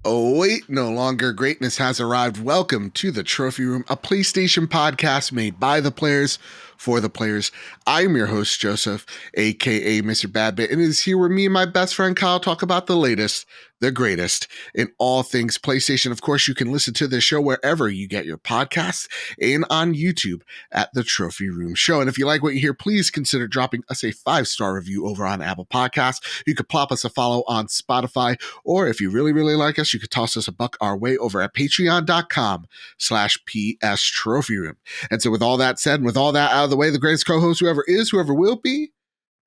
Oh, wait, no longer. Greatness has arrived. Welcome to the Trophy Room, a PlayStation podcast made by the players for the players. I'm your host, Joseph, aka Mr. Badbit, and it is here with me and my best friend Kyle talk about the latest, the greatest in all things PlayStation. Of course, you can listen to this show wherever you get your podcasts and on YouTube at the Trophy Room Show. And if you like what you hear, please consider dropping us a 5-star review over on Apple Podcasts. You could plop us a follow on Spotify, or if you really, really like us, you could toss us a buck our way over at patreon.com/PS Trophy Room. And so with all that said, and with all that out of the way, the greatest co-host whoever is, whoever will be,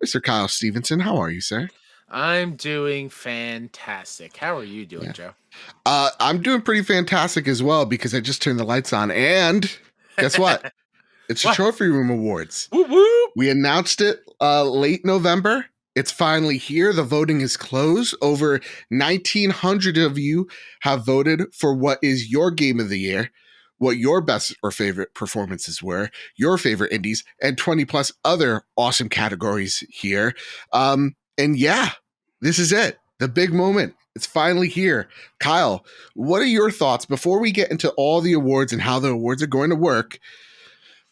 Mr. Kyle Stevenson. How are you, sir? I'm doing fantastic. How are you doing, Joe? I'm doing pretty fantastic as well because I just turned the lights on and guess what? It's the Trophy Room Awards. Whoop, whoop. We announced it late November. It's finally here. The voting is closed. Over 1,900 of you have voted for what is your game of the year, what your best or favorite performances were, your favorite indies, and 20 plus other awesome categories here. And yeah, this is it. The big moment. It's finally here. Kyle, what are your thoughts before we get into all the awards and how the awards are going to work?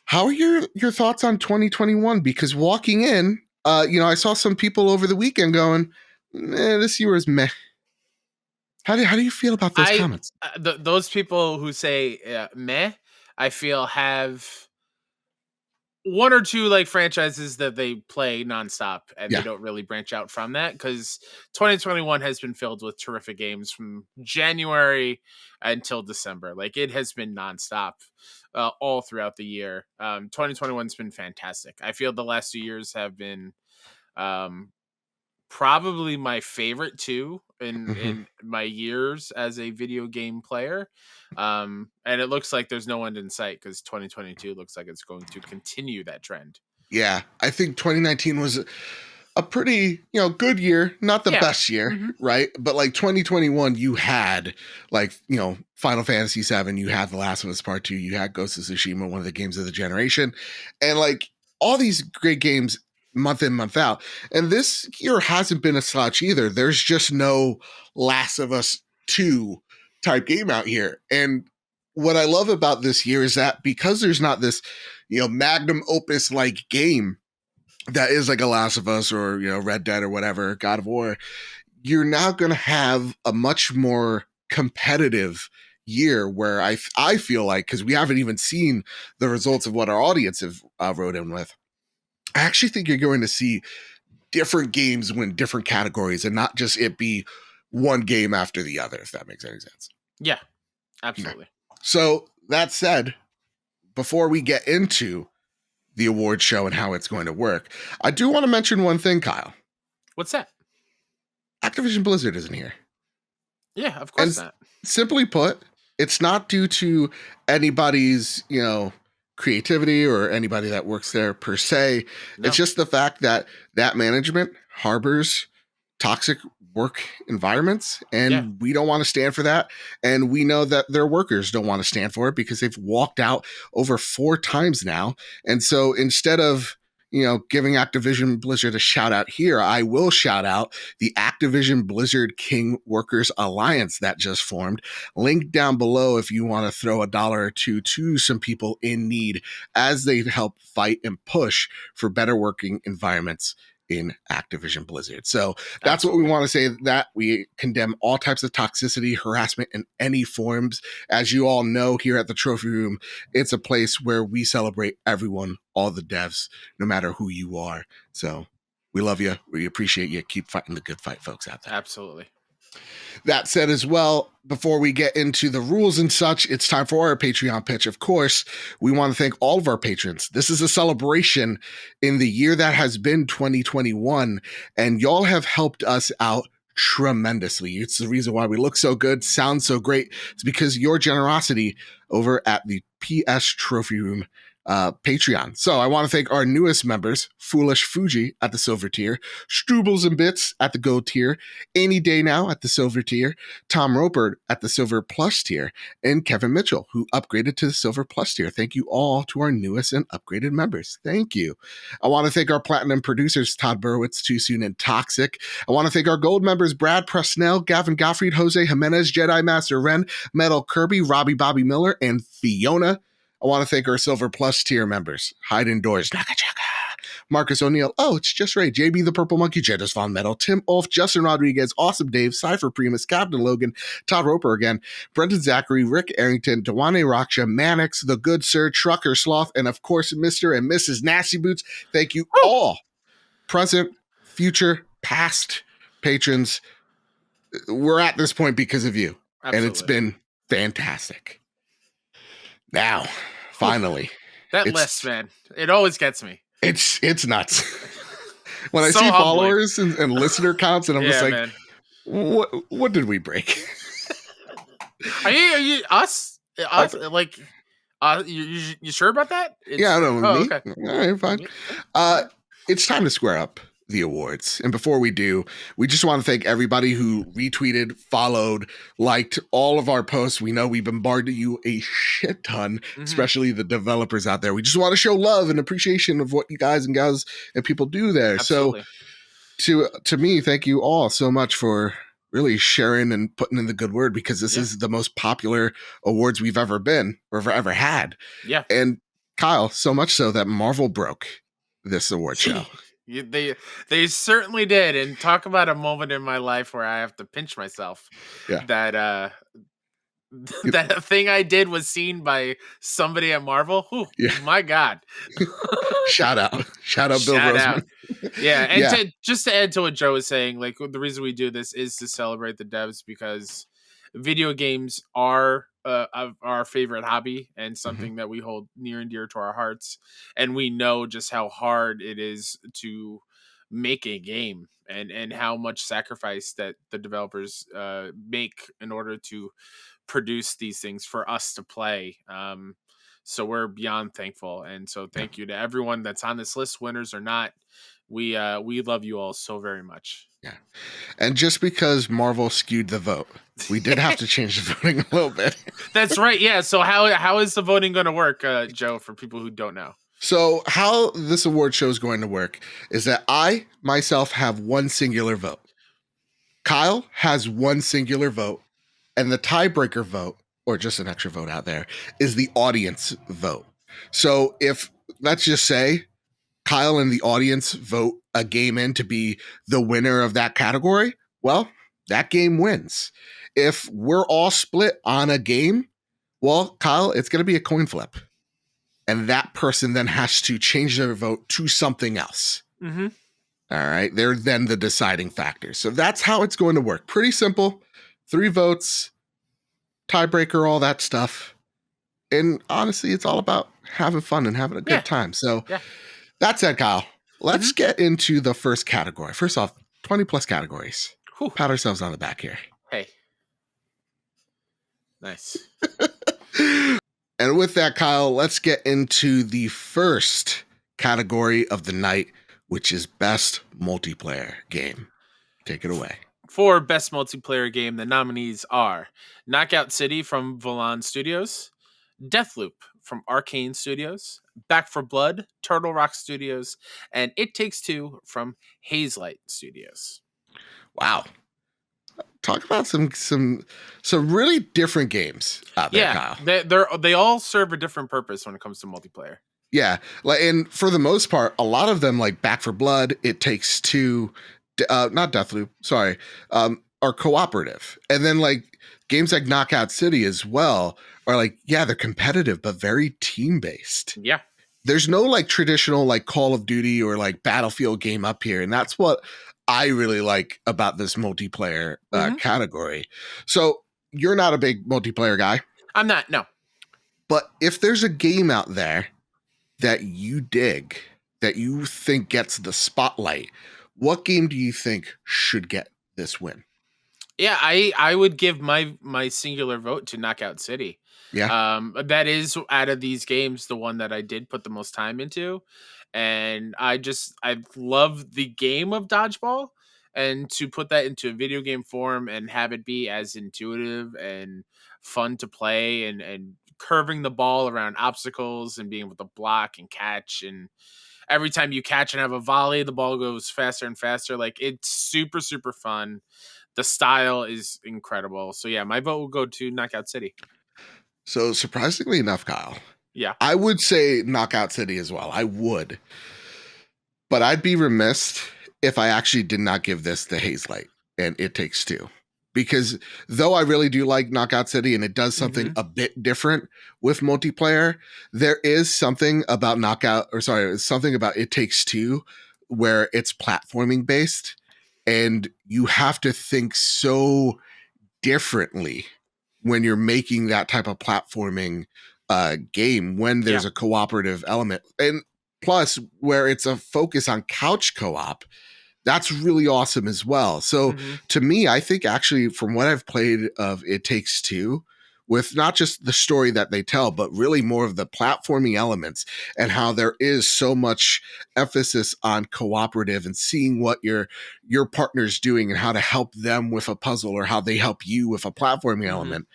How are your thoughts on 2021? Because walking in, I saw some people over the weekend going, this year was meh. How do you feel about those comments? Those people who say meh, I feel have one or two like franchises that they play nonstop and they don't really branch out from that, because 2021 has been filled with terrific games from January until December. Like, it has been nonstop all throughout the year. 2021's been fantastic. I feel the last 2 years have been probably my favorite too in my years as a video game player. And it looks like there's no end in sight, because 2022 looks like it's going to continue that trend. Yeah, I think 2019 was a pretty, good year, not the best year, right? But like 2021, you had Final Fantasy VII, you had The Last of Us Part 2, you had Ghost of Tsushima, one of the games of the generation, and like all these great games month in, month out. And this year hasn't been a slouch either. There's just no Last of Us 2 type game out here. And what I love about this year is that because there's not this, magnum opus like game that is like a Last of Us or, Red Dead or whatever, God of War, you're now going to have a much more competitive year where I feel like, because we haven't even seen the results of what our audience have wrote in with, I actually think you're going to see different games win different categories and not just it be one game after the other, if that makes any sense. Yeah, absolutely. Yeah. So that said, before we get into the award show and how it's going to work, I do want to mention one thing, Kyle. What's that? Activision Blizzard isn't here. Yeah, of course not. Simply put, it's not due to anybody's, creativity or anybody that works there per se. No. It's just the fact that management harbors toxic work environments, and we don't want to stand for that. And we know that their workers don't want to stand for it because they've walked out over 4 times now. And so instead of, giving Activision Blizzard a shout out here, I will shout out the Activision Blizzard King Workers Alliance that just formed. Link down below if you want to throw $1 or $2 to some people in need as they help fight and push for better working environments in Activision Blizzard. So that's what we want to say, that we condemn all types of toxicity, harassment in any forms. As you all know, here at the Trophy Room, it's a place where we celebrate everyone, all the devs, no matter who you are. So we love you. We appreciate you. Keep fighting the good fight, folks out there. Absolutely. That said as well, before we get into the rules and such, it's time for our Patreon pitch. Of course, we want to thank all of our patrons. This is a celebration in the year that has been 2021, and y'all have helped us out tremendously. It's the reason why we look so good, sound so great. It's because your generosity over at the PS Trophy Room Patreon. So I want to thank our newest members, Foolish Fuji at the silver tier, Strubles and Bits at the gold tier, Any Day Now at the silver tier, Tom Roper at the silver plus tier, and Kevin Mitchell, who upgraded to the silver plus tier. Thank you all to our newest and upgraded members. Thank you. I want to thank our platinum producers, Todd Burwitz, Too Soon, and Toxic. I want to thank our gold members, Brad Presnell, Gavin Gottfried, Jose Jimenez, Jedi Master Ren, Metal Kirby, Robbie Bobby Miller, and Fiona. I want to thank our Silver Plus tier members, Hide Indoors, Nakachaka, Marcus O'Neill, oh, it's just right, JB the Purple Monkey, Jedis Von Metal, Tim Ulf, Justin Rodriguez, Awesome Dave, Cypher Primus, Captain Logan, Todd Roper again, Brendan Zachary, Rick Arrington, Dewane Raksha, Mannix, The Good Sir, Trucker Sloth, and of course, Mr. and Mrs. Nasty Boots. Thank you all, present, future, past patrons. We're at this point because of you. Absolutely. And it's been fantastic. Now, finally. That list, man, it always gets me. It's nuts. When I see followers and listener counts, and I'm just like, man. What did we break? Are you us? Like, you sure about that? Yeah, I don't know. Me? Okay. All right, fine. It's time to square up the awards. And before we do, we just want to thank everybody who retweeted, followed, liked all of our posts. We know we bombarded you a shit ton, especially the developers out there. We just want to show love and appreciation of what you guys and gals and people do there. Absolutely. So to me, thank you all so much for really sharing and putting in the good word, because this is the most popular awards we've ever been or ever had. Yeah. And Kyle, so much so that Marvel broke this award show. They certainly did. And talk about a moment in my life where I have to pinch myself. Yeah. That that thing I did was seen by somebody at Marvel. Ooh, my God. Shout out Bill Roseman. Yeah. And just to add to what Joe was saying, like, the reason we do this is to celebrate the devs, because video games are our favorite hobby and something that we hold near and dear to our hearts. And we know just how hard it is to make a game and how much sacrifice that the developers make in order to produce these things for us to play. So we're beyond thankful. And so thank you to everyone that's on this list, winners or not. We love you all so very much. Yeah. And just because Marvel skewed the vote, we did have to change the voting a little bit. That's right. Yeah. So how is the voting going to work, Joe, for people who don't know? So how this award show is going to work is that I myself have one singular vote. Kyle has one singular vote, and the tiebreaker vote, or just an extra vote out there, is the audience vote. So if, let's just say, Kyle and the audience vote a game in to be the winner of that category, well, that game wins. If we're all split on a game, well, Kyle, it's going to be a coin flip. And that person then has to change their vote to something else. Mm-hmm. All right. They're then the deciding factor. So that's how it's going to work. Pretty simple. 3 votes, tiebreaker, all that stuff. And honestly, it's all about having fun and having a good time. So that said, Kyle, let's get into the first category. First off, 20 plus categories. Whew. Pat ourselves on the back here. Hey. Nice. And with that, Kyle, let's get into the first category of the night, which is Best Multiplayer Game. Take it away. For Best Multiplayer Game, the nominees are Knockout City from Volan Studios, Deathloop from Arcane Studios, Back for Blood, Turtle Rock Studios, and It Takes Two from Hazelight Studios. Wow. Talk about some really different games out there, Kyle. They all serve a different purpose when it comes to multiplayer. Yeah, and for the most part, a lot of them, like Back for Blood, It Takes Two, not Deathloop, sorry, are cooperative. And then like games like Knockout City as well are like, yeah, they're competitive, but very team-based. Yeah. There's no like traditional like Call of Duty or like Battlefield game up here. And that's what I really like about this multiplayer category. So you're not a big multiplayer guy. I'm not, no. But if there's a game out there that you dig, that you think gets the spotlight, what game do you think should get this win? Yeah, I would give my singular vote to Knockout City. Yeah. That is out of these games the one that I did put the most time into, and I love the game of dodgeball, and to put that into a video game form and have it be as intuitive and fun to play, and curving the ball around obstacles and being able to block and catch, and every time you catch and have a volley, the ball goes faster and faster. Like, it's super super fun. The style is incredible. So yeah, my vote will go to Knockout City. So surprisingly enough, Kyle, Yeah. I would say Knockout City as well. I would. But I'd be remiss if I actually did not give this the Haze Light and It Takes Two. Because though I really do like Knockout City and it does something a bit different with multiplayer, there is something about something about It Takes Two where it's platforming based and you have to think so differently when you're making that type of platforming game when there's Yeah. a cooperative element. And plus, where it's a focus on couch co-op, that's really awesome as well. So to me, I think actually from what I've played of It Takes Two, with not just the story that they tell, but really more of the platforming elements and how there is so much emphasis on cooperative and seeing what your partner's doing and how to help them with a puzzle or how they help you with a platforming element.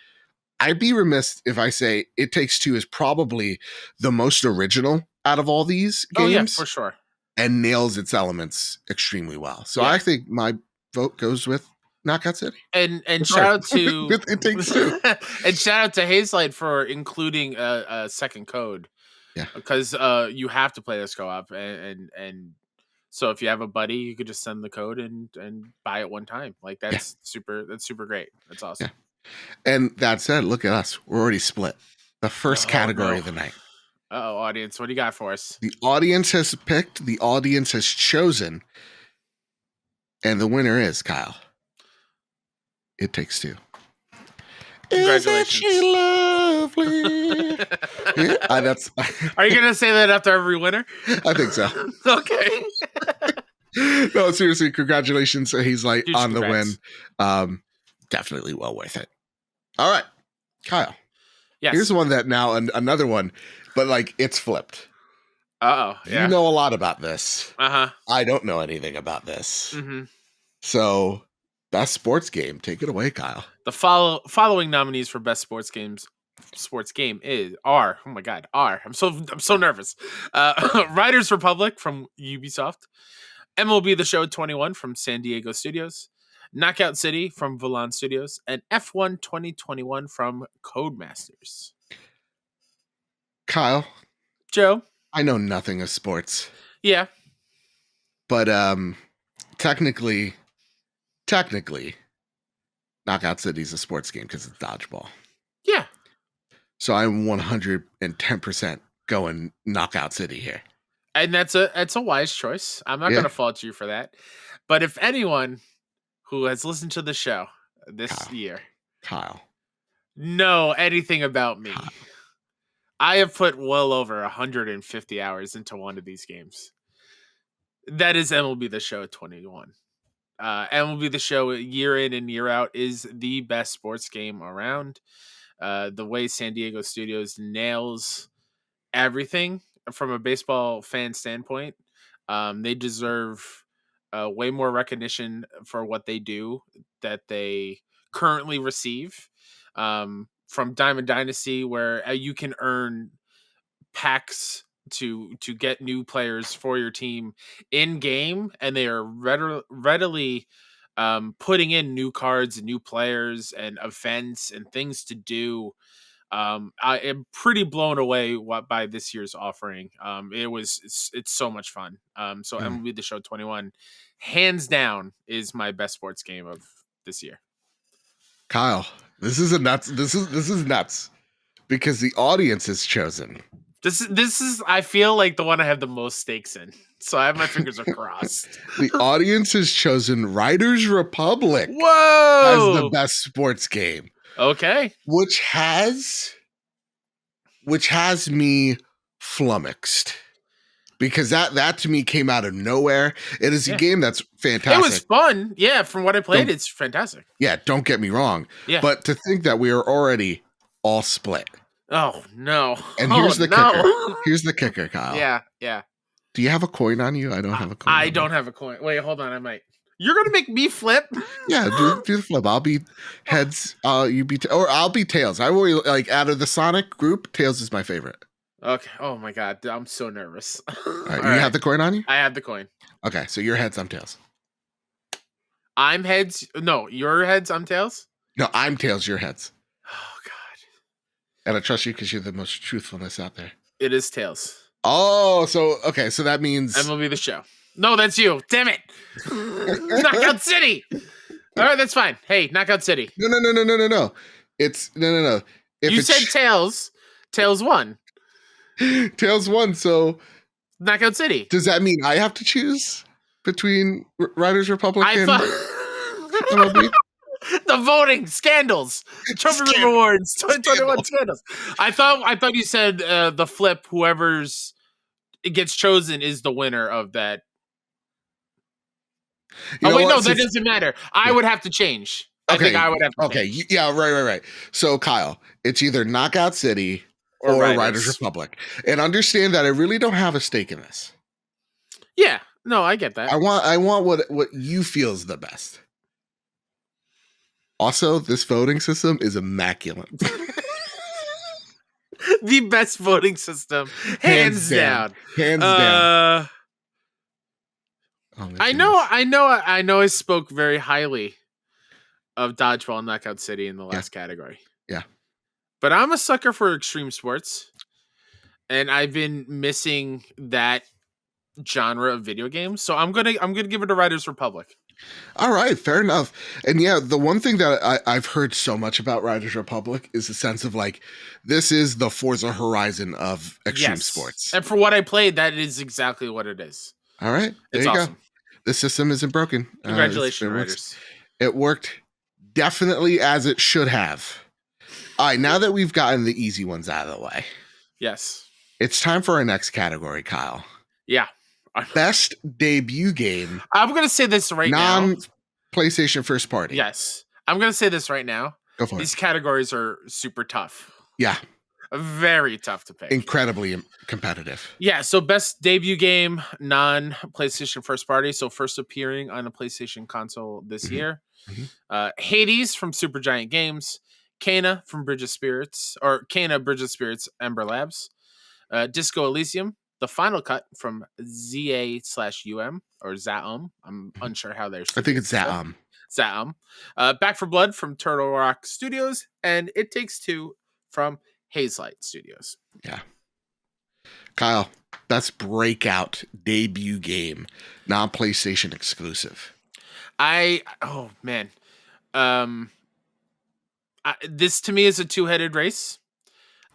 I'd be remiss if I say It Takes Two is probably the most original out of all these Oh yeah, games for sure. and nails its elements extremely well. So Yeah. I think my vote goes with Knockout City. And Sorry, shout out to It Takes Two. and shout out to Hazelight for including a second code, Yeah, because you have to play this co-op, and so if you have a buddy, you could just send the code and buy it one time. Like, yeah, that's super great. That's yeah. awesome. And that said, look at us. We're already split. The first Oh category no. of the night. Oh, audience, what do you got for us? The audience has picked, the audience has chosen, and the winner is Kyle. It Takes Two. Isn't Congratulations. she lovely? Yeah, that's. Are you gonna say that after every winner? I think so. Okay. No, seriously, congratulations. He's like Huge on congrats. the win. Definitely well worth it. All right, Kyle. Yes. Here's one that now another one, but like it's flipped. Uh-oh. Yeah. You know a lot about this. Uh-huh. I don't know anything about this. Mm-hmm. So, best sports game. Take it away, Kyle. The following nominees for best sports game are I'm so nervous. Riders Republic from Ubisoft, MLB The Show 21 from San Diego Studios, Knockout City from Volan Studios, and F1 2021 from Codemasters. Kyle, Joe? I know nothing of sports. Yeah. But technically Knockout City is a sports game because it's dodgeball. Yeah. So I'm 110% going Knockout City here. And that's a wise choice. I'm not going to fault you for that. But if anyone who has listened to the show this year know anything about me, I have put well over 150 hours into one of these games. That is MLB The Show 21. MLB The Show, year in and year out, is the best sports game around. The way San Diego Studios nails everything from a baseball fan standpoint, they deserve way more recognition for what they do that they currently receive from Diamond Dynasty, where you can earn packs to get new players for your team in game, and they are readily putting in new cards and new players and events and things to do. I am pretty blown away by this year's offering. It's so much fun. So MLB The Show 21, hands down, is my best sports game of this year. Kyle, this is nuts because the audience has chosen. This is I feel like the one I have the most stakes in. So I have my fingers crossed. The audience has chosen Riders Republic. Whoa! As the best sports game. Okay. Which has me flummoxed. because that to me came out of nowhere. It is a game that's fantastic. It was fun. Yeah, from what I played, it's fantastic. Yeah, don't get me wrong. Yeah. But to think that we are already all split. Oh, no. And here's the kicker. Here's the kicker, Kyle. Yeah. Do you have a coin on you? I don't have a coin. I don't have a coin. Wait, hold on. I might. You're going to make me flip? Yeah, do the flip. I'll be heads. You be or I'll be tails. I will like out of the Sonic group, tails is my favorite. Okay. Oh my god, I'm so nervous. All right, you have the coin on you? I have the coin. Okay, so you're heads, I'm tails. I'm heads. No, you're heads, I'm tails? No, I'm tails, you're heads. Oh god. And I trust you because you're the most truthfulness out there. It is tails. Oh, so okay, so that means MLB The Show. No, that's you. Damn it. Knockout City. All right, that's fine. Hey, Knockout City. No. It's no. If you said tails, tails won. Tails won, so Knockout City. Does that mean I have to choose between Riders Republic and MLB? The voting scandals, trophy rewards, 2021 scandals. I thought you said the flip. Whoever's it gets chosen is the winner of that. You no, that doesn't matter. I would have to change. Okay. I think I would have to change. Yeah, right. So Kyle, it's either Knockout City or Riders Republic. And understand that I really don't have a stake in this. Yeah, no, I get that. I want what you feel is the best. Also, this voting system is immaculate. The best voting system, hands down. Hands down. I know. I spoke very highly of Dodgeball and Knockout City in the last category. Yeah, but I'm a sucker for extreme sports, and I've been missing that genre of video games. So I'm gonna give it to Riders Republic. All right, fair enough. And yeah, the one thing that I've heard so much about Riders Republic is the sense of like, this is the Forza Horizon of extreme sports. And for what I played, that is exactly what it is. All right, there you go. The system isn't broken. Congratulations, Riders. It worked definitely as it should have. All right, now that we've gotten the easy ones out of the way. Yes. It's time for our next category, Kyle. Yeah. Best debut game. I'm going to say this right now. Non-PlayStation first party. Yes. I'm going to say this right now. Go for it. These categories are super tough. Yeah. Very tough to pick. Incredibly competitive. Yeah, so best debut game, non-PlayStation first party, so first appearing on a PlayStation console this year. Mm-hmm. Hades from Supergiant Games, Kena from Bridge of Spirits, Ember Labs, Disco Elysium, The Final Cut from ZA/UM, or Zaum. I'm unsure how they're I think it's Zaum. Zaum. Back for Blood from Turtle Rock Studios, and It Takes Two from Hazelight Studios. Yeah. Kyle, best breakout debut game, non-PlayStation exclusive. Oh man. This to me is a two-headed race.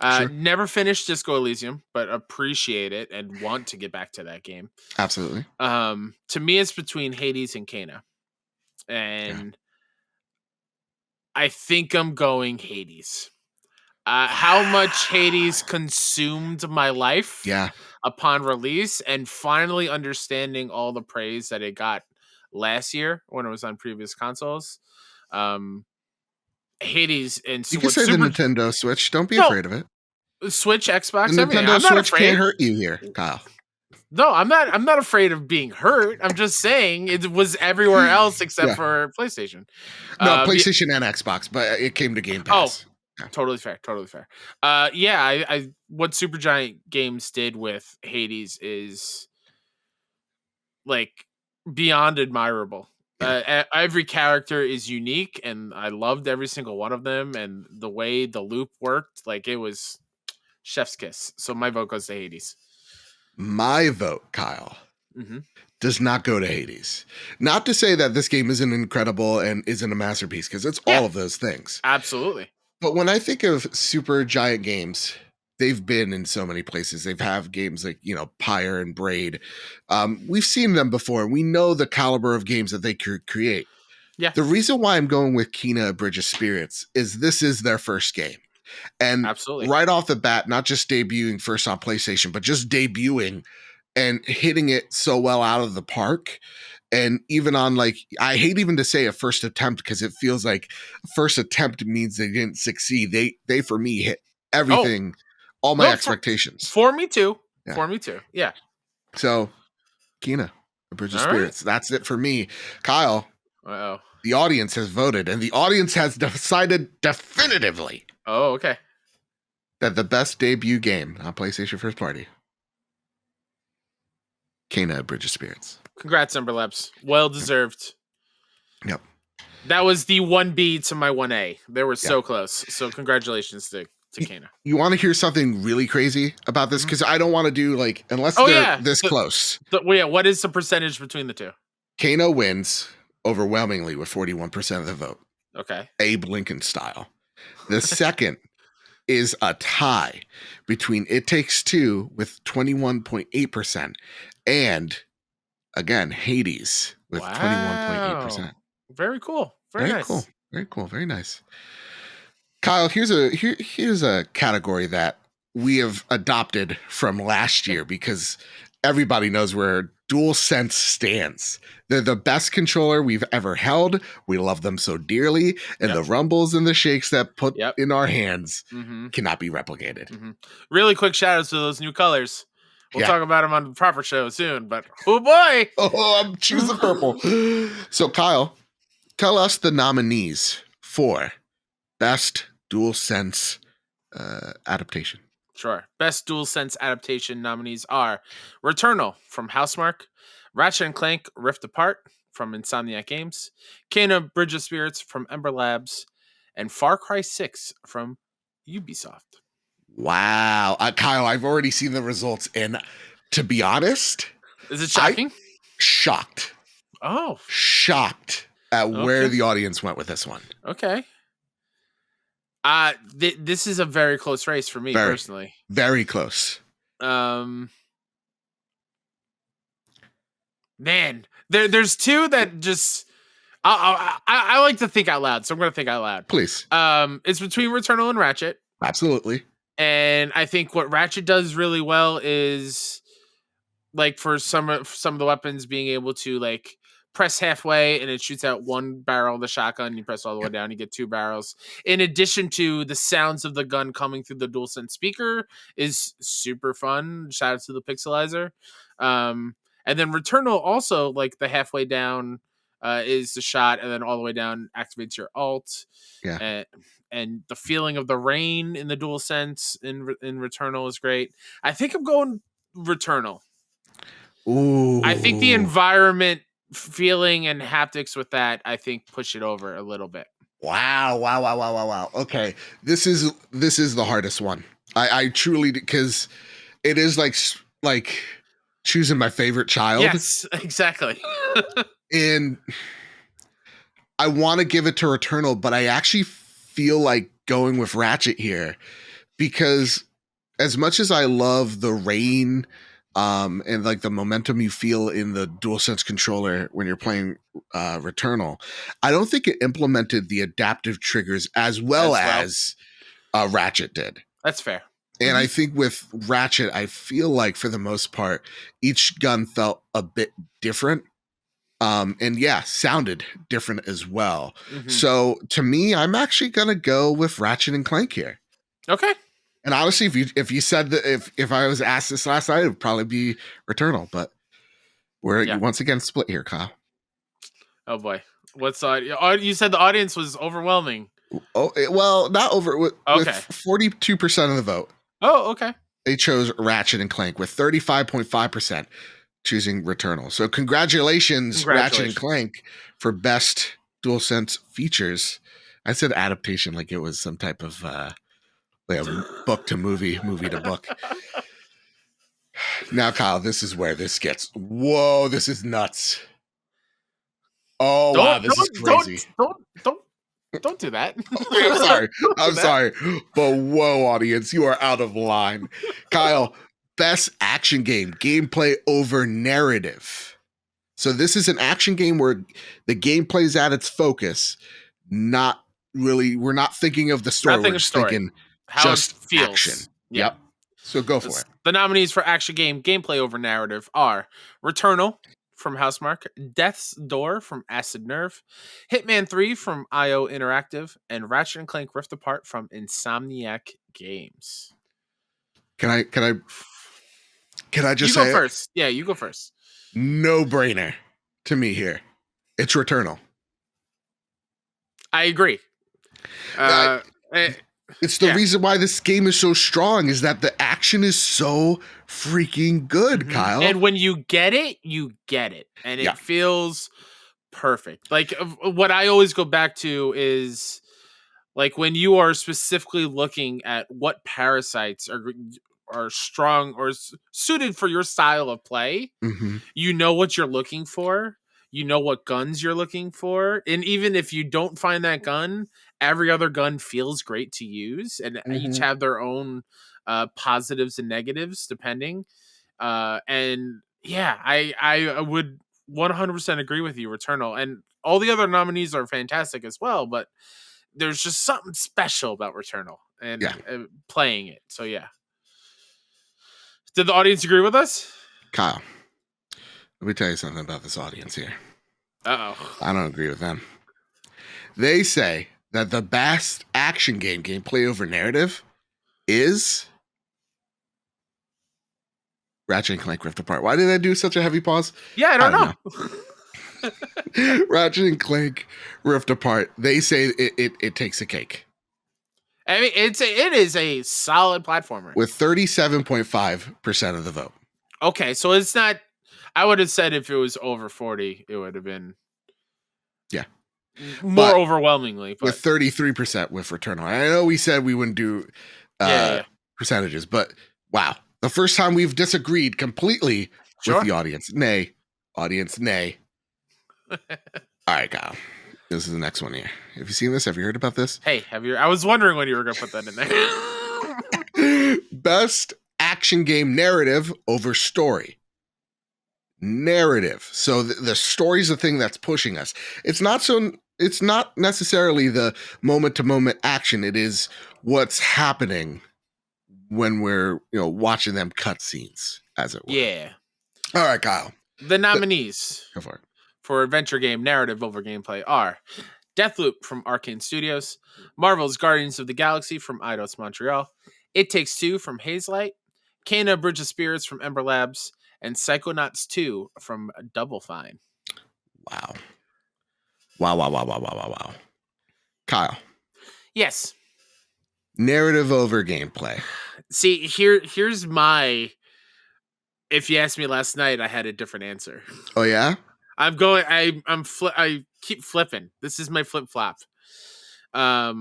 Sure. Never finished Disco Elysium, but appreciate it and want to get back to that game. Absolutely. To me, it's between Hades and Kena. And I think I'm going Hades. How much Hades consumed my life upon release, and finally understanding all the praise that it got last year when it was on previous consoles. Hades and you can say the Nintendo Switch. Don't be afraid of it. Switch, Xbox, the Nintendo Switch can't hurt you here, Kyle. No, I'm not afraid of being hurt. I'm just saying it was everywhere else except for PlayStation. No, PlayStation and Xbox, but it came to Game Pass. Oh. Yeah. Totally fair. I what Supergiant Games did with Hades is like beyond admirable. Every character is unique, and I loved every single one of them, and the way the loop worked, like it was chef's kiss. So my vote goes to Hades. My vote, Kyle, does not go to Hades. Not to say that this game isn't incredible and isn't a masterpiece, because it's all of those things. Absolutely. But when I think of Supergiant Games, they've been in so many places. They've have games like, Pyre and Braid. We've seen them before. We know the caliber of games that they create. Yeah. The reason why I'm going with Kena Bridge of Spirits is this is their first game. And right off the bat, not just debuting first on PlayStation, but just debuting and hitting it so well out of the park. And even on, like, I hate even to say a first attempt because it feels like first attempt means they didn't succeed. They for me hit everything, all my expectations. For me too. Yeah. For me too. Yeah. So, Kena, A Bridge of All Spirits. Right. That's it for me. Kyle, the audience has voted, and the audience has decided definitively. Oh, okay. That the best debut game on PlayStation First Party, Kena, A Bridge of Spirits. Congrats, Ember Labs. Well deserved. Yep. That was the 1B to my 1A. They were so close. So congratulations to Kena. You want to hear something really crazy about this? Because I don't want to do, like, unless they're this close. What is the percentage between the two? Kena wins overwhelmingly with 41% of the vote. Okay. Abe Lincoln style. The second is a tie between It Takes Two with 21.8% and, again, Hades with 21.8%. Very cool. Very nice. Cool. Very cool. Very nice. Kyle, here's a category that we have adopted from last year because everybody knows where DualSense stands. They're the best controller we've ever held. We love them so dearly, and the rumbles and the shakes that put in our hands cannot be replicated. Really quick shout outs to those new colors. We'll talk about them on the proper show soon, but oh boy! I'm choosing purple. So, Kyle, tell us the nominees for Best DualSense adaptation. Sure. Best DualSense adaptation nominees are Returnal from Housemarque, Ratchet and Clank Rift Apart from Insomniac Games, Kena Bridge of Spirits from Ember Labs, and Far Cry 6 from Ubisoft. Wow. Kyle, I've already seen the results, and to be honest... Is it shocking? Shocked. Oh. Shocked at where the audience went with this one. Okay. This is a very close race for me personally. Very close. Man, there's two that just I like to think out loud, so I'm going to think out loud. Please. It's between Returnal and Ratchet. Absolutely. And I think what Ratchet does really well is, like, for some of the weapons being able to, like, press halfway and it shoots out one barrel of the shotgun. You press all the way down, you get two barrels. In addition to the sounds of the gun coming through the DualSense speaker is super fun. Shout out to the pixelizer. And then Returnal also, like, the halfway down is the shot, and then all the way down activates your alt. Yeah. And the feeling of the rain in the DualSense in Returnal is great. I think I'm going Returnal. Ooh. I think the environment feeling and haptics with that, I think, push it over a little bit. Wow. Okay. This is the hardest one. I truly, because it is like choosing my favorite child. Yes, exactly. And I want to give it to Returnal, but I actually feel like going with Ratchet here because as much as I love the rain and like the momentum you feel in the DualSense controller when you're playing Returnal, I don't think it implemented the adaptive triggers as well as Ratchet did. That's fair. And I think with Ratchet, I feel like for the most part, each gun felt a bit different. And sounded different as well. So to me, I'm actually gonna go with Ratchet and Clank here. Okay. And honestly, if you said that if I was asked this last night, it would probably be Returnal. But we're once again split here, Kyle. Oh boy, what's you said the audience was overwhelming? Oh well, not over. With 42% of the vote. Oh, okay. They chose Ratchet and Clank with 35.5%. Choosing Returnal. So congratulations, Ratchet and Clank, for best DualSense features. I said adaptation like it was some type of book to movie to book. Now, Kyle, this is where this gets. Whoa, this is nuts. Oh, wow, this is crazy. Don't do that. Okay, I'm sorry. But whoa, audience, you are out of line. Kyle, best action game, gameplay over narrative. So this is an action game where the gameplay is at its focus. Not really, we're not thinking of the story. We're just thinking how just it feels. action. Yep. So go for it. The nominees for action game gameplay over narrative are Returnal from Housemarque, Death's Door from Acid Nerve, Hitman 3 from IO Interactive, and Ratchet and Clank Rift Apart from Insomniac Games. Can I just you say go first? Yeah, you go first. No brainer to me here. It's Returnal. I agree. It's the reason why this game is so strong is that the action is so freaking good, Kyle. And when you get it, and it feels perfect. Like what I always go back to is like when you are specifically looking at what parasites are strong or suited for your style of play, you know what you're looking for. You know what guns you're looking for. And even if you don't find that gun, every other gun feels great to use. And each have their own positives and negatives, depending. And yeah, I would 100% agree with you, Returnal. And all the other nominees are fantastic as well. But there's just something special about Returnal and playing it. So yeah. Did the audience agree with us? Kyle, let me tell you something about this audience here. Uh-oh. I don't agree with them. They say that the best action gameplay over narrative is Ratchet and Clank Rift Apart. Why did I do such a heavy pause? Yeah, I don't know. Ratchet and Clank Rift Apart. They say it takes a cake. I mean, it is a solid platformer with 37.5% of the vote. Okay, so it's not. I would have said if it was over 40, it would have been more overwhelmingly. But with 33% with Returnal. I know we said we wouldn't do percentages, but wow, the first time we've disagreed completely with the audience. Nay. Audience, nay. All right, Kyle. This is the next one here. Have you seen this? Have you heard about this? Hey, I was wondering when you were going to put that in there. Best action game narrative over story. Narrative. So the story's the thing that's pushing us. It's not necessarily the moment to moment action. It is what's happening when we're, watching them cutscenes, as it were. Yeah. All right, Kyle. The nominees go for it. For adventure game narrative over gameplay are Deathloop from Arcane Studios, Marvel's Guardians of the Galaxy from Eidos Montreal, It Takes Two from Hazelight, Kena Bridge of Spirits from Ember Labs, and Psychonauts 2 from Double Fine. Wow. Kyle. Yes. Narrative over gameplay. See, here's my... If you asked me last night, I had a different answer. Oh, yeah? I keep flipping. This is my flip flop. I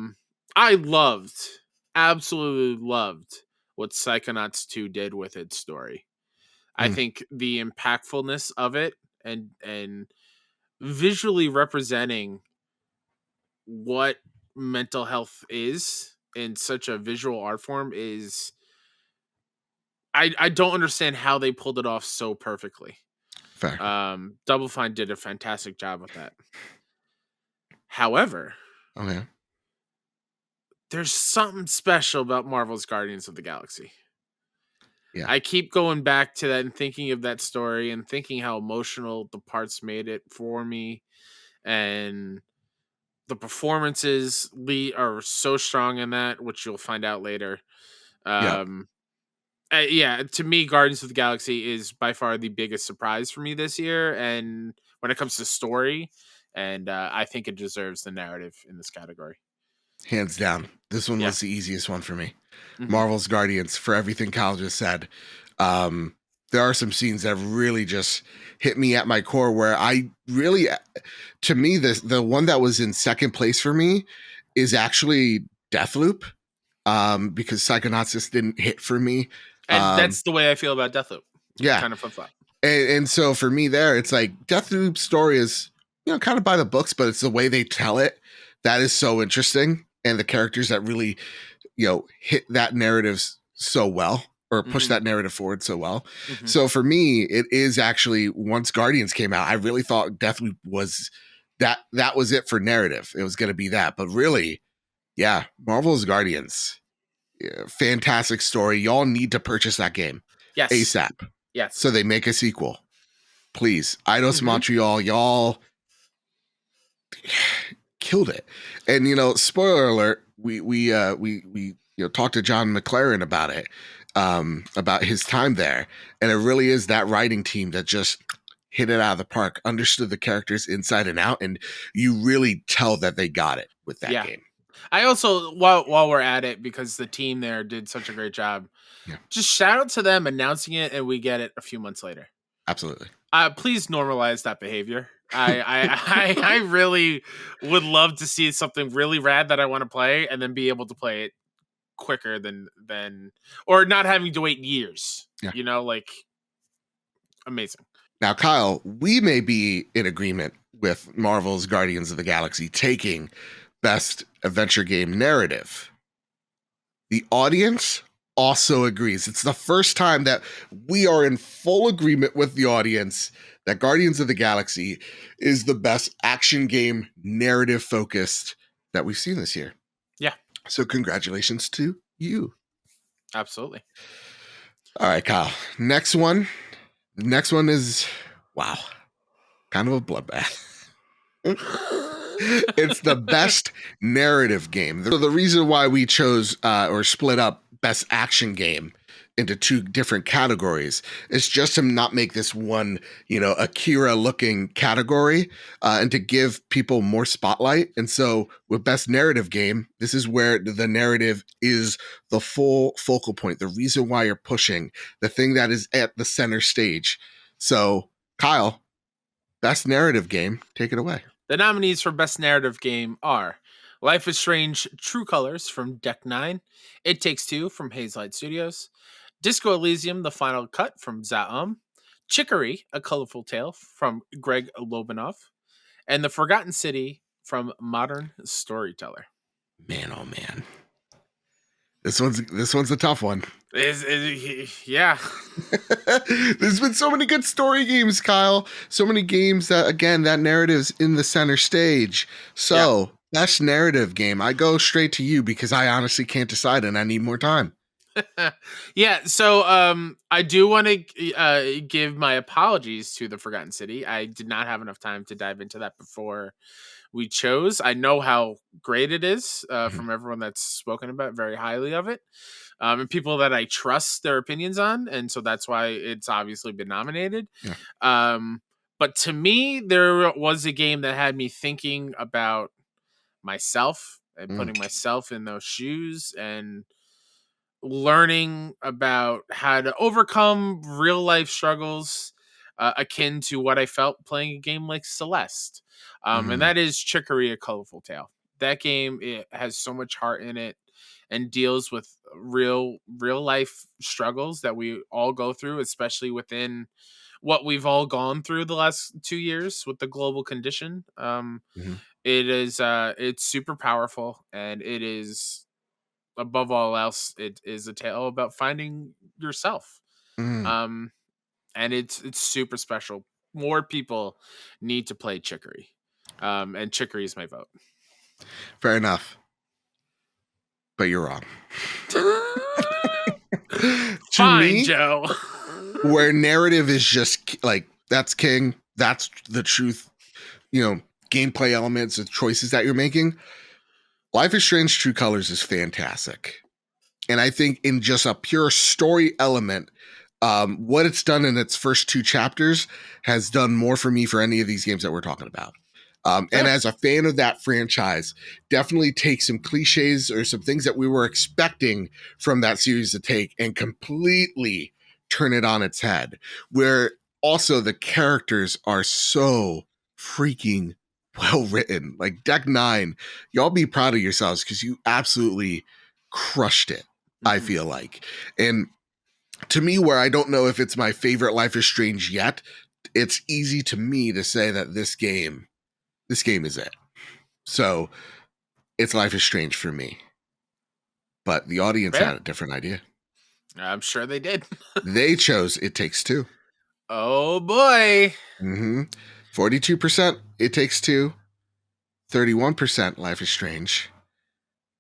absolutely loved what Psychonauts 2 did with its story. I think the impactfulness of it and visually representing what mental health is in such a visual art form is I don't understand how they pulled it off so perfectly. Fair. Double Fine did a fantastic job with that. However, there's something special about Marvel's Guardians of the Galaxy. Yeah. I keep going back to that and thinking of that story and thinking how emotional the parts made it for me. And the performances are so strong in that, which you'll find out later. To me, Guardians of the Galaxy is by far the biggest surprise for me this year. And when it comes to story, and I think it deserves the narrative in this category. Hands down. This one was the easiest one for me. Marvel's Guardians, for everything Kyle just said. There are some scenes that really just hit me at my core where I really, to me, the one that was in second place for me is actually Deathloop. Because Psychonauts just didn't hit for me. And that's the way I feel about Deathloop. Yeah. Kind of flip-flop. And so for me there, it's like Deathloop's story is, kind of by the books, but it's the way they tell it that is so interesting. And the characters that really, hit that narrative so well or push that narrative forward so well. So for me, it is actually, once Guardians came out, I really thought Deathloop was that was it for narrative. It was going to be that. But really, Marvel's Guardians fantastic story. Y'all need to purchase that game Yes. ASAP. Yes. So they make a sequel. Please. Eidos Montreal, y'all killed it. And spoiler alert, we talked to John McLaren about it, about his time there. And it really is that writing team that just hit it out of the park, understood the characters inside and out, and you really tell that they got it with that game. I also, while we're at it, because the team there did such a great job, just shout out to them announcing it, and we get it a few months later. Absolutely. Please normalize that behavior. I really would love to see something really rad that I want to play, and then be able to play it quicker than or not having to wait years. Amazing. Now, Kyle, we may be in agreement with Marvel's Guardians of the Galaxy taking Best Adventure Game Narrative. The audience also agrees. It's the first time that we are in full agreement with the audience that Guardians of the Galaxy is the best action game narrative focused that we've seen this year. Yeah. So congratulations to you. Absolutely. All right, Kyle. Next one is, wow, kind of a bloodbath. It's the best narrative game. The reason why we chose or split up best action game into two different categories is just to not make this one, Akira looking category, and to give people more spotlight. And so with best narrative game, this is where the narrative is the full focal point, the reason why you're pushing, the thing that is at the center stage. So Kyle, best narrative game, take it away. The nominees for Best Narrative Game are Life is Strange True Colors from Deck 9, It Takes Two from Hazelight Studios, Disco Elysium The Final Cut from Zaum, Chicory, A Colorful Tale from Greg Lobanoff, and The Forgotten City from Modern Storyteller. Man, oh man. This one's a tough one. Yeah. There's been so many good story games, Kyle. So many games that, again, that narrative's in the center stage. So, best narrative game. I go straight to you because I honestly can't decide and I need more time. Yeah, so I do want to give my apologies to The Forgotten City. I did not have enough time to dive into that before we chose. I know how great it is from everyone that's spoken about very highly of it, and people that I trust their opinions on, and so that's why it's obviously been nominated. But to me, there was a game that had me thinking about myself and putting myself in those shoes and learning about how to overcome real life struggles akin to what I felt playing a game like Celeste. And that is Chicory, A Colorful Tale. That game, it has so much heart in it and deals with real life struggles that we all go through, especially within what we've all gone through the last 2 years with the global condition. It is it's super powerful, and it is, above all else, it is a tale about finding yourself. And it's super special. More people need to play Chicory. And Chicory is my vote. Fair enough. But you're wrong. Fine, me, Joe. Where narrative is just like, that's king, that's the truth, gameplay elements and choices that you're making. Life is Strange True Colors is fantastic. And I think in just a pure story element, what it's done in its first 2 chapters has done more for me for any of these games that we're talking about. And as a fan of that franchise, definitely take some cliches or some things that we were expecting from that series to take and completely turn it on its head. Where also the characters are so freaking well written. Like Deck 9, y'all be proud of yourselves because you absolutely crushed it, I feel like. And to me, where I don't know if it's my favorite Life is Strange yet, it's easy to me to say that this game is it. So it's Life is Strange for me. But the audience had a different idea. I'm sure they did. They chose It Takes Two. Oh boy. 42% It Takes Two. 31% Life is Strange.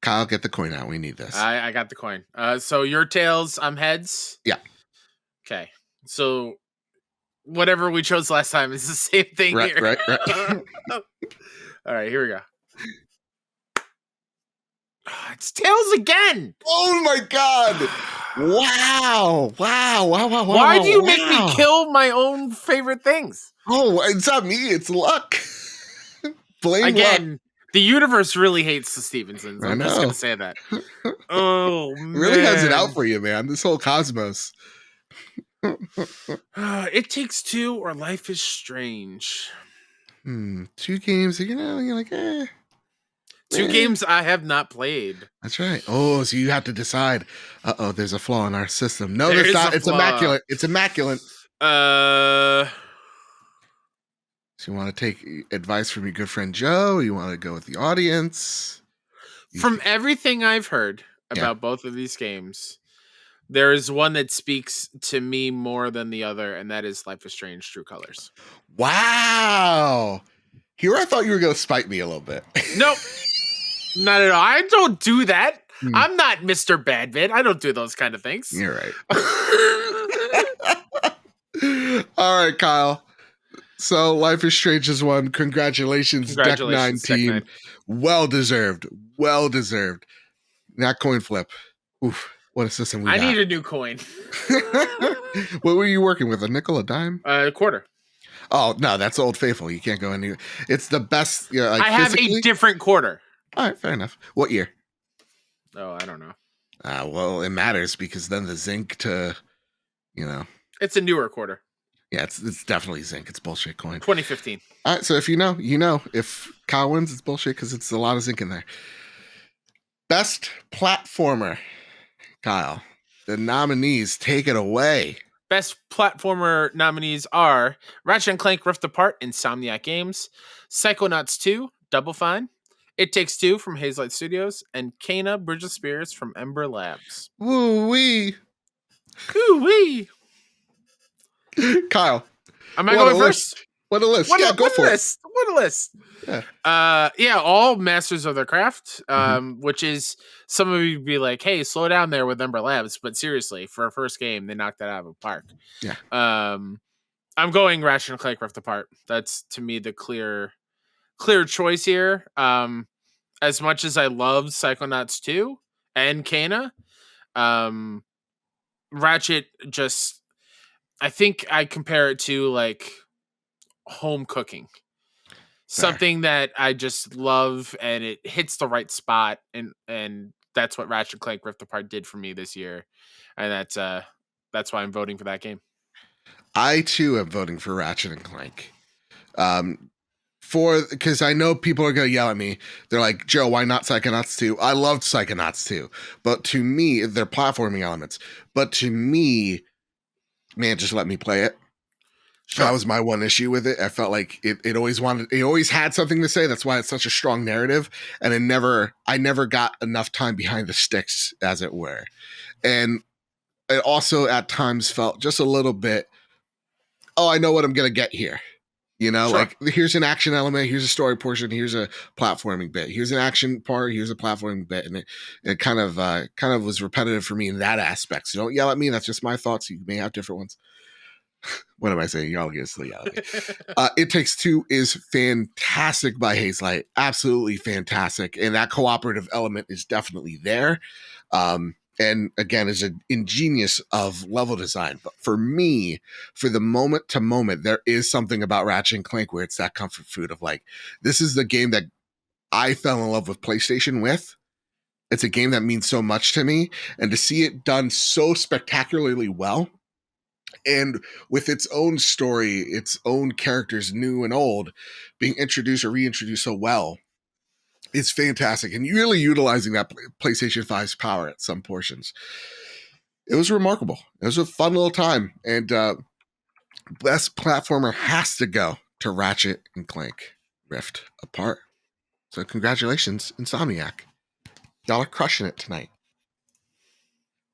Kyle, get the coin out. We need this. I got the coin. So your tails, I'm heads. Yeah. Okay. So whatever we chose last time is the same thing here. Right. All right, here we go. It's tails again. Oh my god! Wow! Why do you make me kill my own favorite things? Oh, it's not me. It's luck. Blame again. luck. The universe really hates the Stevensons. I'm just gonna say that. Oh man, really has it out for you, man. This whole cosmos. It Takes Two or Life is Strange. 2 games. You're like, eh. 2 games I have not played. That's right. Oh, so you have to decide. There's a flaw in our system. No, there's not. It's immaculate. It's immaculate. So you want to take advice from your good friend Joe? You want to go with the audience? From everything I've heard about both of these games, there is one that speaks to me more than the other, and that is Life is Strange: True Colors. Wow. Here I thought you were going to spite me a little bit. Nope. Not at all. I don't do that. I'm not Mr. Badbit. I don't do those kind of things. You're right. All right, Kyle. So Life is Strange is one. Congratulations Deck 9 team. Well deserved. That coin flip. Oof. What a system we got. I need a new coin. What were you working with? A nickel, a dime? A quarter. Oh, no, that's Old Faithful. You can't go anywhere. It's the best. I have a different quarter. All right, fair enough. What year? Oh, I don't know. Well, it matters because then the zinc to, It's a newer quarter. Yeah, it's definitely zinc. It's bullshit coin. 2015. All right, so if you know. If Kyle wins, it's bullshit because it's a lot of zinc in there. Best platformer, Kyle. The nominees, take it away. Best platformer nominees are Ratchet & Clank Rift Apart, Insomniac Games, Psychonauts 2, Double Fine, It Takes Two from Hazelight Studios, and Kena Bridge of Spirits from Ember Labs. Woo-wee. Woo-wee. Kyle. Am I going first? What a list. Go for it. What a list. Yeah. All masters of their craft, which is, some of you be like, hey, slow down there with Ember Labs. But seriously, for a first game, they knocked that out of the park. Yeah. I'm going Ratchet & Clank Rift Apart. That's, to me, the clear choice here. As much as I loved Psychonauts 2 and Kena, Ratchet just, I think I compare it to like home cooking. Something that I just love, and it hits the right spot, and that's what Ratchet & Clank Rift Apart did for me this year, and that's why I'm voting for that game. I too am voting for Ratchet & Clank. Because I know people are going to yell at me. They're like, Joe, why not Psychonauts 2? I loved Psychonauts 2. But to me, they're platforming elements. But to me, man, just let me play it. Sure. That was my one issue with it. I felt like it always had something to say. That's why it's such a strong narrative. And I never got enough time behind the sticks, as it were. And it also at times felt just a little bit, I know what I'm going to get here. Sure. Like here's an action element, here's a story portion, here's a platforming bit, here's an action part, here's a platforming bit, and it kind of was repetitive for me in that aspect. So don't yell at me. That's just my thoughts. You may have different ones. What am I saying? Y'all get to yell at me. It Takes Two is fantastic by Hazelight, absolutely fantastic, and that cooperative element is definitely there. And again, is an ingenious of level design. But for me, for the moment to moment, there is something about Ratchet and Clank where it's that comfort food of like, this is the game that I fell in love with PlayStation with. It's a game that means so much to me. And to see it done so spectacularly well, and with its own story, its own characters, new and old, being introduced or reintroduced so well, it's fantastic, and really utilizing that PlayStation 5's power at some portions. It was remarkable. It was a fun little time, and best platformer has to go to Ratchet and Clank Rift Apart. So congratulations, Insomniac. Y'all are crushing it tonight.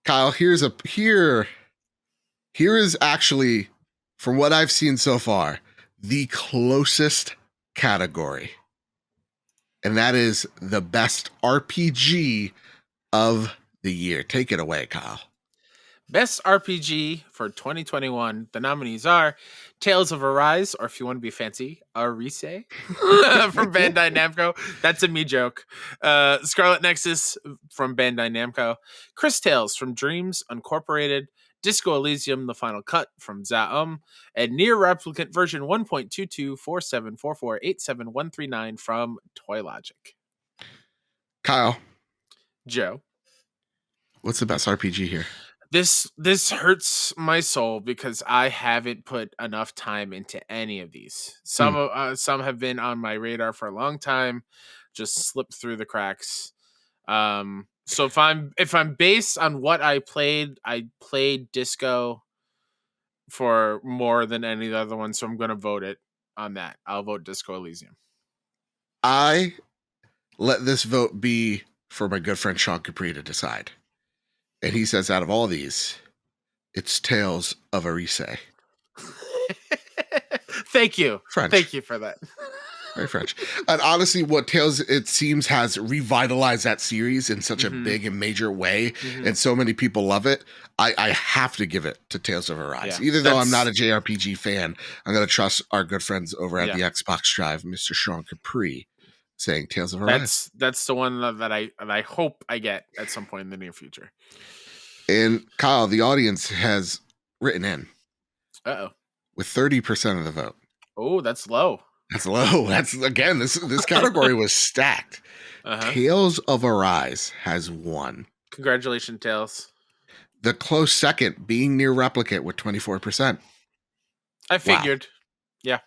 Kyle, here is actually, from what I've seen so far, the closest category. and that is the best RPG of the year. Take it away, Kyle. Best RPG for 2021. The nominees are Tales of Arise, or if you want to be fancy, Arise from Bandai Namco. That's a me joke. Scarlet Nexus from Bandai Namco. Chris Tales from Dreams Uncorporated. Disco Elysium, The Final Cut from Zaum. And Near Replicant version 1.224744871139 from Toy Logic. Kyle, Joe. what's the best RPG here? This hurts my soul because I haven't put enough time into any of these. Some have been on my radar for a long time, just slipped through the cracks. So if I'm based on what I played Disco for more than any of the other ones, so I'm going to vote it on that. I'll vote Disco Elysium. I let this vote be for my good friend Sean Capri to decide. And he says, out of all these, it's Tales of Arise. Thank you. French. Thank you for that. Very French. And honestly, what Tales, it seems, has revitalized that series in such a big and major way, and so many people love it. I have to give it to Tales of Arise. Even though I'm not a JRPG fan, I'm going to trust our good friends over at the Xbox Drive, Mr. Sean Capri, saying Tales of Arise. That's the one that I hope I get at some point in the near future. And Kyle, the audience has written in. Uh-oh. With 30% of the vote. Oh, that's low. That's low. That's, again, this category was stacked. Tales of Arise has won. Congratulations, Tales. The close second being Near Replicant with 24%. I figured. Wow. Yeah.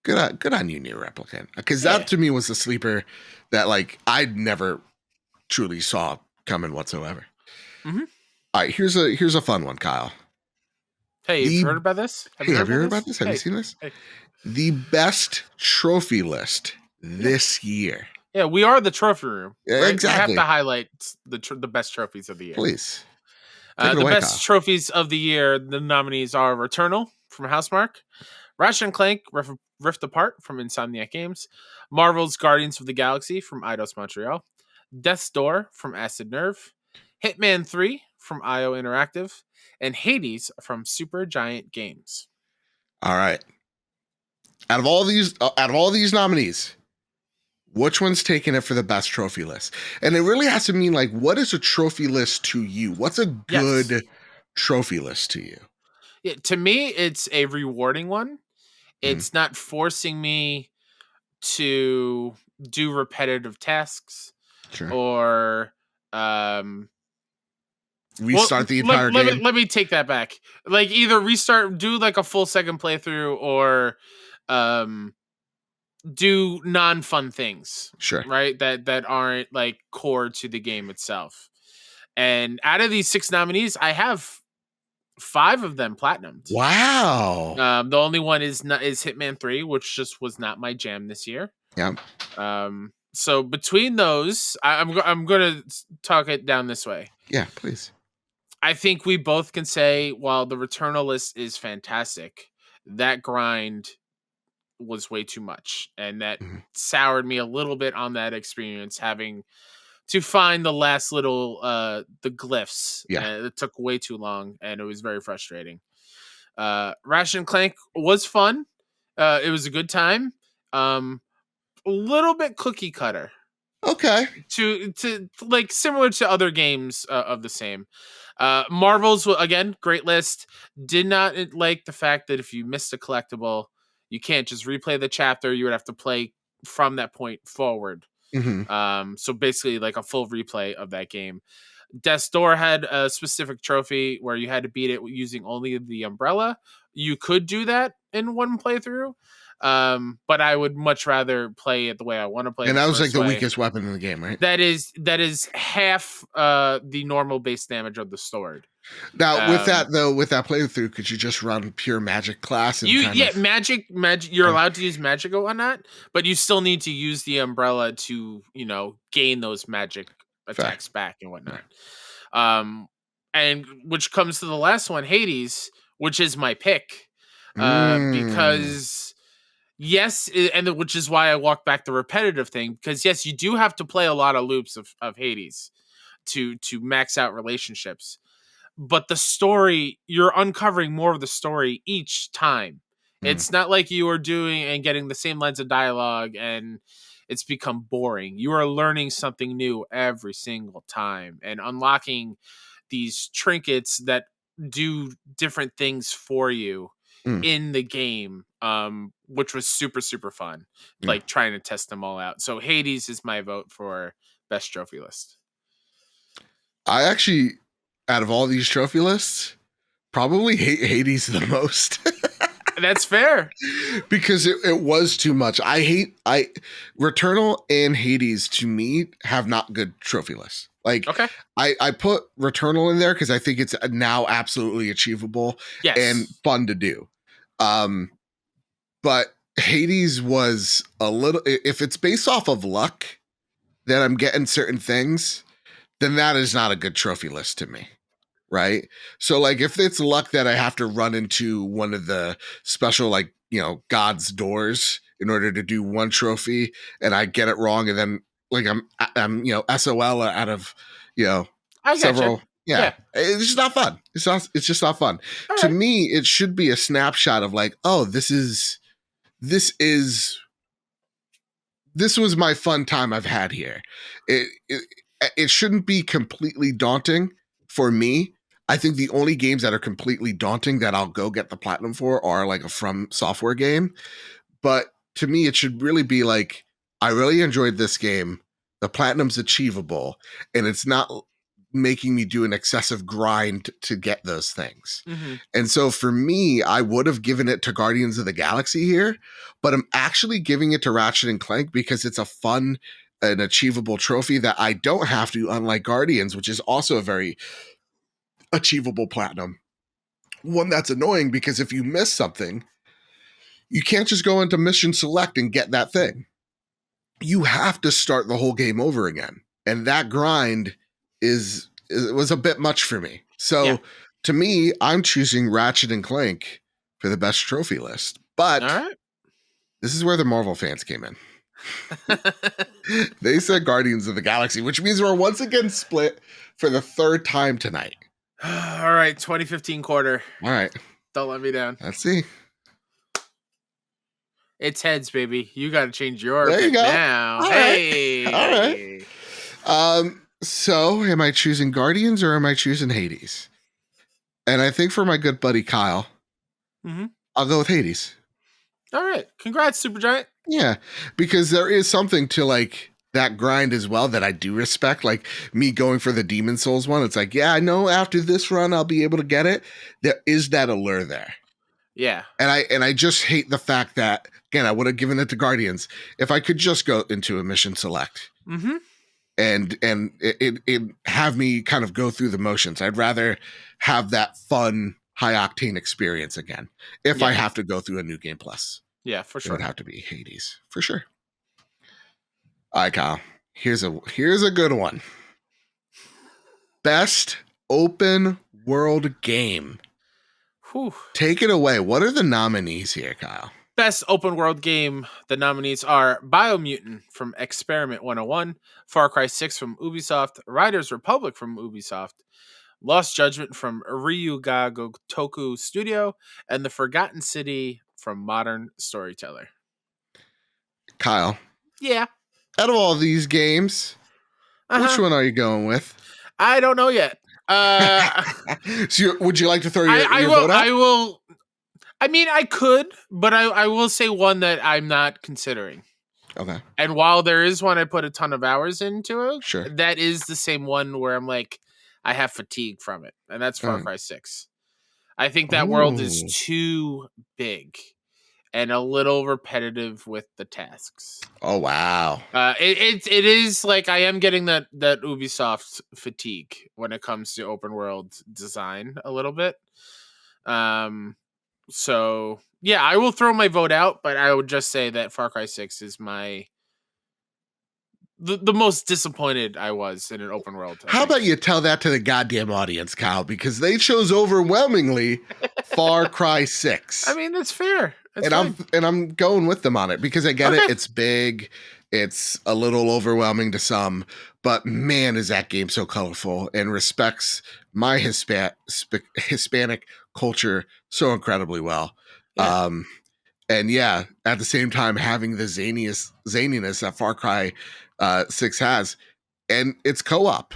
Good on you, Near Replicant. Because that to me was a sleeper that like I never truly saw coming whatsoever. All right, here's a fun one, Kyle. Hey, you heard about this? Have you heard about this? Have you seen this? Hey. The best trophy list this year. Yeah, we are the trophy room. Right? Exactly. We have to highlight the best trophies of the year. Please. The best trophies of the year, the nominees are Returnal from Housemarque, Ratchet and Clank Rift Apart from Insomniac Games, Marvel's Guardians of the Galaxy from Eidos Montreal, Death's Door from Acid Nerve, Hitman 3 from IO Interactive, and Hades from Supergiant Games. All right. Out of all these nominees, which one's taking it for the best trophy list? And it really has to mean like, what is a trophy list to you? What's a good trophy list to you? Yeah, to me, it's a rewarding one. It's not forcing me to do repetitive tasks or restart the entire game. Let me take that back. Like either do like a full second playthrough or do non-fun things. Right? That aren't like core to the game itself. And out of these 6 nominees, I have 5 of them platinumed. Wow. The only one is Hitman 3, which just was not my jam this year. Yeah. So between those, I'm gonna talk it down this way. Yeah, please. I think we both can say, while the Returnal list is fantastic, that grind was way too much, and that soured me a little bit on that experience, having to find the last little the glyphs. It took way too long, and it was very frustrating. Ratchet and Clank was fun. It was a good time. A little bit cookie cutter. Okay. To like similar to other games of the same. Marvel's, again, great list. Did not like the fact that if you missed a collectible, you can't just replay the chapter. You would have to play from that point forward. So basically like a full replay of that game. Death's Door had a specific trophy where you had to beat it using only the umbrella. You could do that in one playthrough. But I would much rather play it the way I want to play it. And that was like the weakest weapon in the game, right? That is half the normal base damage of the sword. Now, with that playthrough, could you just run pure magic class? And magic. You're allowed to use magic on that, but you still need to use the umbrella to, gain those magic attacks back and whatnot. And which comes to the last one, Hades, which is my pick, because Yes, and which is why I walk back the repetitive thing, because yes, you do have to play a lot of loops of Hades to max out relationships. But the story, you're uncovering more of the story each time. It's not like you are doing and getting the same lines of dialogue and it's become boring. You are learning something new every single time and unlocking these trinkets that do different things for you in the game, which was super, super fun, like trying to test them all out. So Hades is my vote for best trophy list. I actually, out of all these trophy lists, probably hate Hades the most. That's fair. Because it was too much. Returnal and Hades to me have not good trophy lists. Like, okay. I put Returnal in there because I think it's now absolutely achievable and fun to do. But Hades was a little, if it's based off of luck that I'm getting certain things, then that is not a good trophy list to me. Right. So like if it's luck that I have to run into one of the special, like, God's doors in order to do one trophy and I get it wrong. And then like I'm SOL out of, I several. Gotcha. Yeah. It's just not fun. It's just not fun. All to right. me, it should be a snapshot of like, oh, this was my fun time I've had here. It shouldn't be completely daunting for me. I think the only games that are completely daunting that I'll go get the platinum for are like a From Software game. But to me, it should really be like, I really enjoyed this game. The platinum's achievable, and it's not making me do an excessive grind to get those things. Mm-hmm. And so for me, I would have given it to Guardians of the Galaxy here, but I'm actually giving it to Ratchet and Clank because it's a fun and achievable trophy that I don't have to, unlike Guardians, which is also a very achievable platinum. One that's annoying because if you miss something, you can't just go into mission select and get that thing. You have to start the whole game over again. And that grind was a bit much for me. So to me, I'm choosing Ratchet and Clank for the best trophy list. But this is where the Marvel fans came in. They said Guardians of the Galaxy, which means we're once again split for the third time tonight. All right, 2015 quarter. All right. Don't let me down. Let's see. It's heads, baby. You got to change your there pick you go. now. All hey. Right. All right. So am I choosing Guardians or am I choosing Hades? And I think for my good buddy Kyle, I'll go with Hades. All right. Congrats, Supergiant. Yeah, because there is something to like that grind as well that I do respect. Like me going for the Demon Souls one. It's like, yeah, I know after this run I'll be able to get it. There is that allure there. Yeah. And I just hate the fact that, again, I would have given it to Guardians if I could just go into a mission select. And it have me kind of go through the motions. I'd rather have that fun, high octane experience again if I have to go through a new game plus. Yeah, for sure. It would have to be Hades for sure. All right, Kyle. Here's a good one. Best open world game. Whew. Take it away. What are the nominees here, Kyle? Best open world game. The nominees are Biomutant from Experiment 101, Far Cry 6 from Ubisoft, Riders Republic from Ubisoft, Lost Judgment from Ryuga Gotoku Studio, and The Forgotten City from Modern Storyteller. Kyle. Yeah. Out of all these games, which one are you going with? I don't know yet. So would you like to throw your vote out? I will. I mean, I could, but I will say one that I'm not considering. Okay. And while there is one I put a ton of hours into it, sure, that is the same one where I'm like, I have fatigue from it, and that's Far Cry 6. I think that world is too big and a little repetitive with the tasks. Oh wow! It is like I am getting that Ubisoft fatigue when it comes to open world design a little bit. So yeah, I will throw my vote out, but I would just say that Far Cry 6 is the most disappointed I was in an open world. How about you tell that to the goddamn audience, Kyle? Because they chose overwhelmingly Far Cry 6. I mean, that's fair. It's fine. I'm going with them on it because I get it. Okay. It's big. It's a little overwhelming to some, but man, is that game so colorful and respects my Hispanic culture so incredibly well. Yeah. And yeah, at the same time, having the zaniness that Far Cry 6 has, and it's co-op.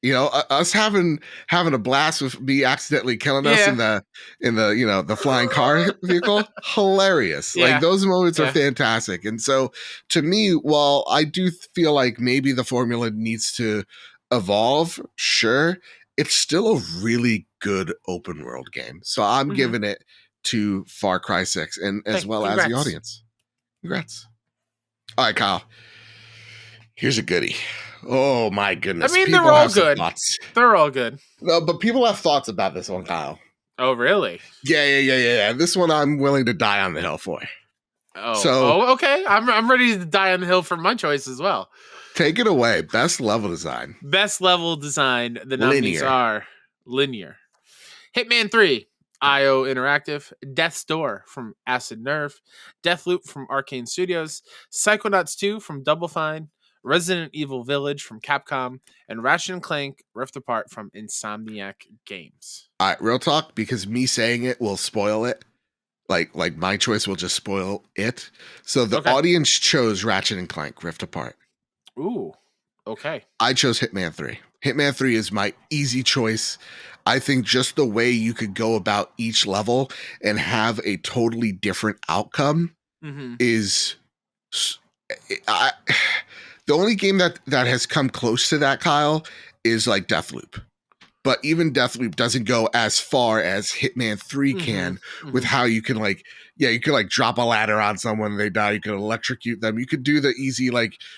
You know, us having a blast with me accidentally killing us Yeah. in the the flying car vehicle, hilarious. Like Yeah. those moments are Yeah. fantastic. And so, to me, while I do feel like maybe the formula needs to evolve, sure, it's still a really good open world game. So I'm Mm-hmm. giving it to Far Cry 6, and as well as the Congrats. audience. Congrats. All right, Kyle. Here's a goodie. Oh my goodness. I mean, People they're all have some good. thoughts. They're all good. No, but people have thoughts about this one, Kyle. Oh, really? Yeah. This one I'm willing to die on the hill for. Oh, okay. I'm ready to die on the hill for my choice as well. Take it away. Best level design. Best level design. The nominees are linear. Hitman 3, IO Interactive, Death's Door from Acid Nerve, Deathloop from Arcane Studios, Psychonauts 2 from Double Fine, Resident Evil Village from Capcom, and Ratchet and Clank Rift Apart from Insomniac Games. All right, real talk, because me saying it will spoil it. Like my choice will just spoil it. So the audience chose Ratchet and Clank Rift Apart. Ooh, okay. I chose Hitman 3. Hitman 3 is my easy choice. I think just the way you could go about each level and have a totally different outcome is the only game that has come close to that, Kyle, is like Deathloop. But even Deathloop doesn't go as far as Hitman 3 can with how you can you could like drop a ladder on someone and they die. You could electrocute them. You could do the easy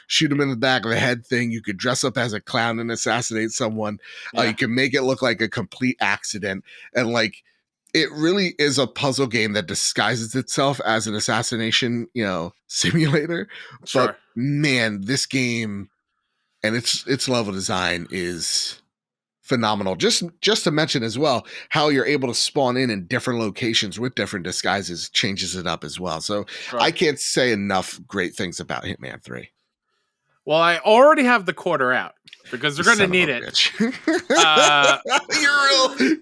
shoot them in the back of the head thing. You could dress up as a clown and assassinate someone. You can make it look like a complete accident. And it really is a puzzle game that disguises itself as an assassination, simulator. Sure. But man, this game and its level design is phenomenal. Just to mention as well, how you're able to spawn in different locations with different disguises changes it up as well. So I can't say enough great things about Hitman 3. Well, I already have the quarter out because they're going to need it. You're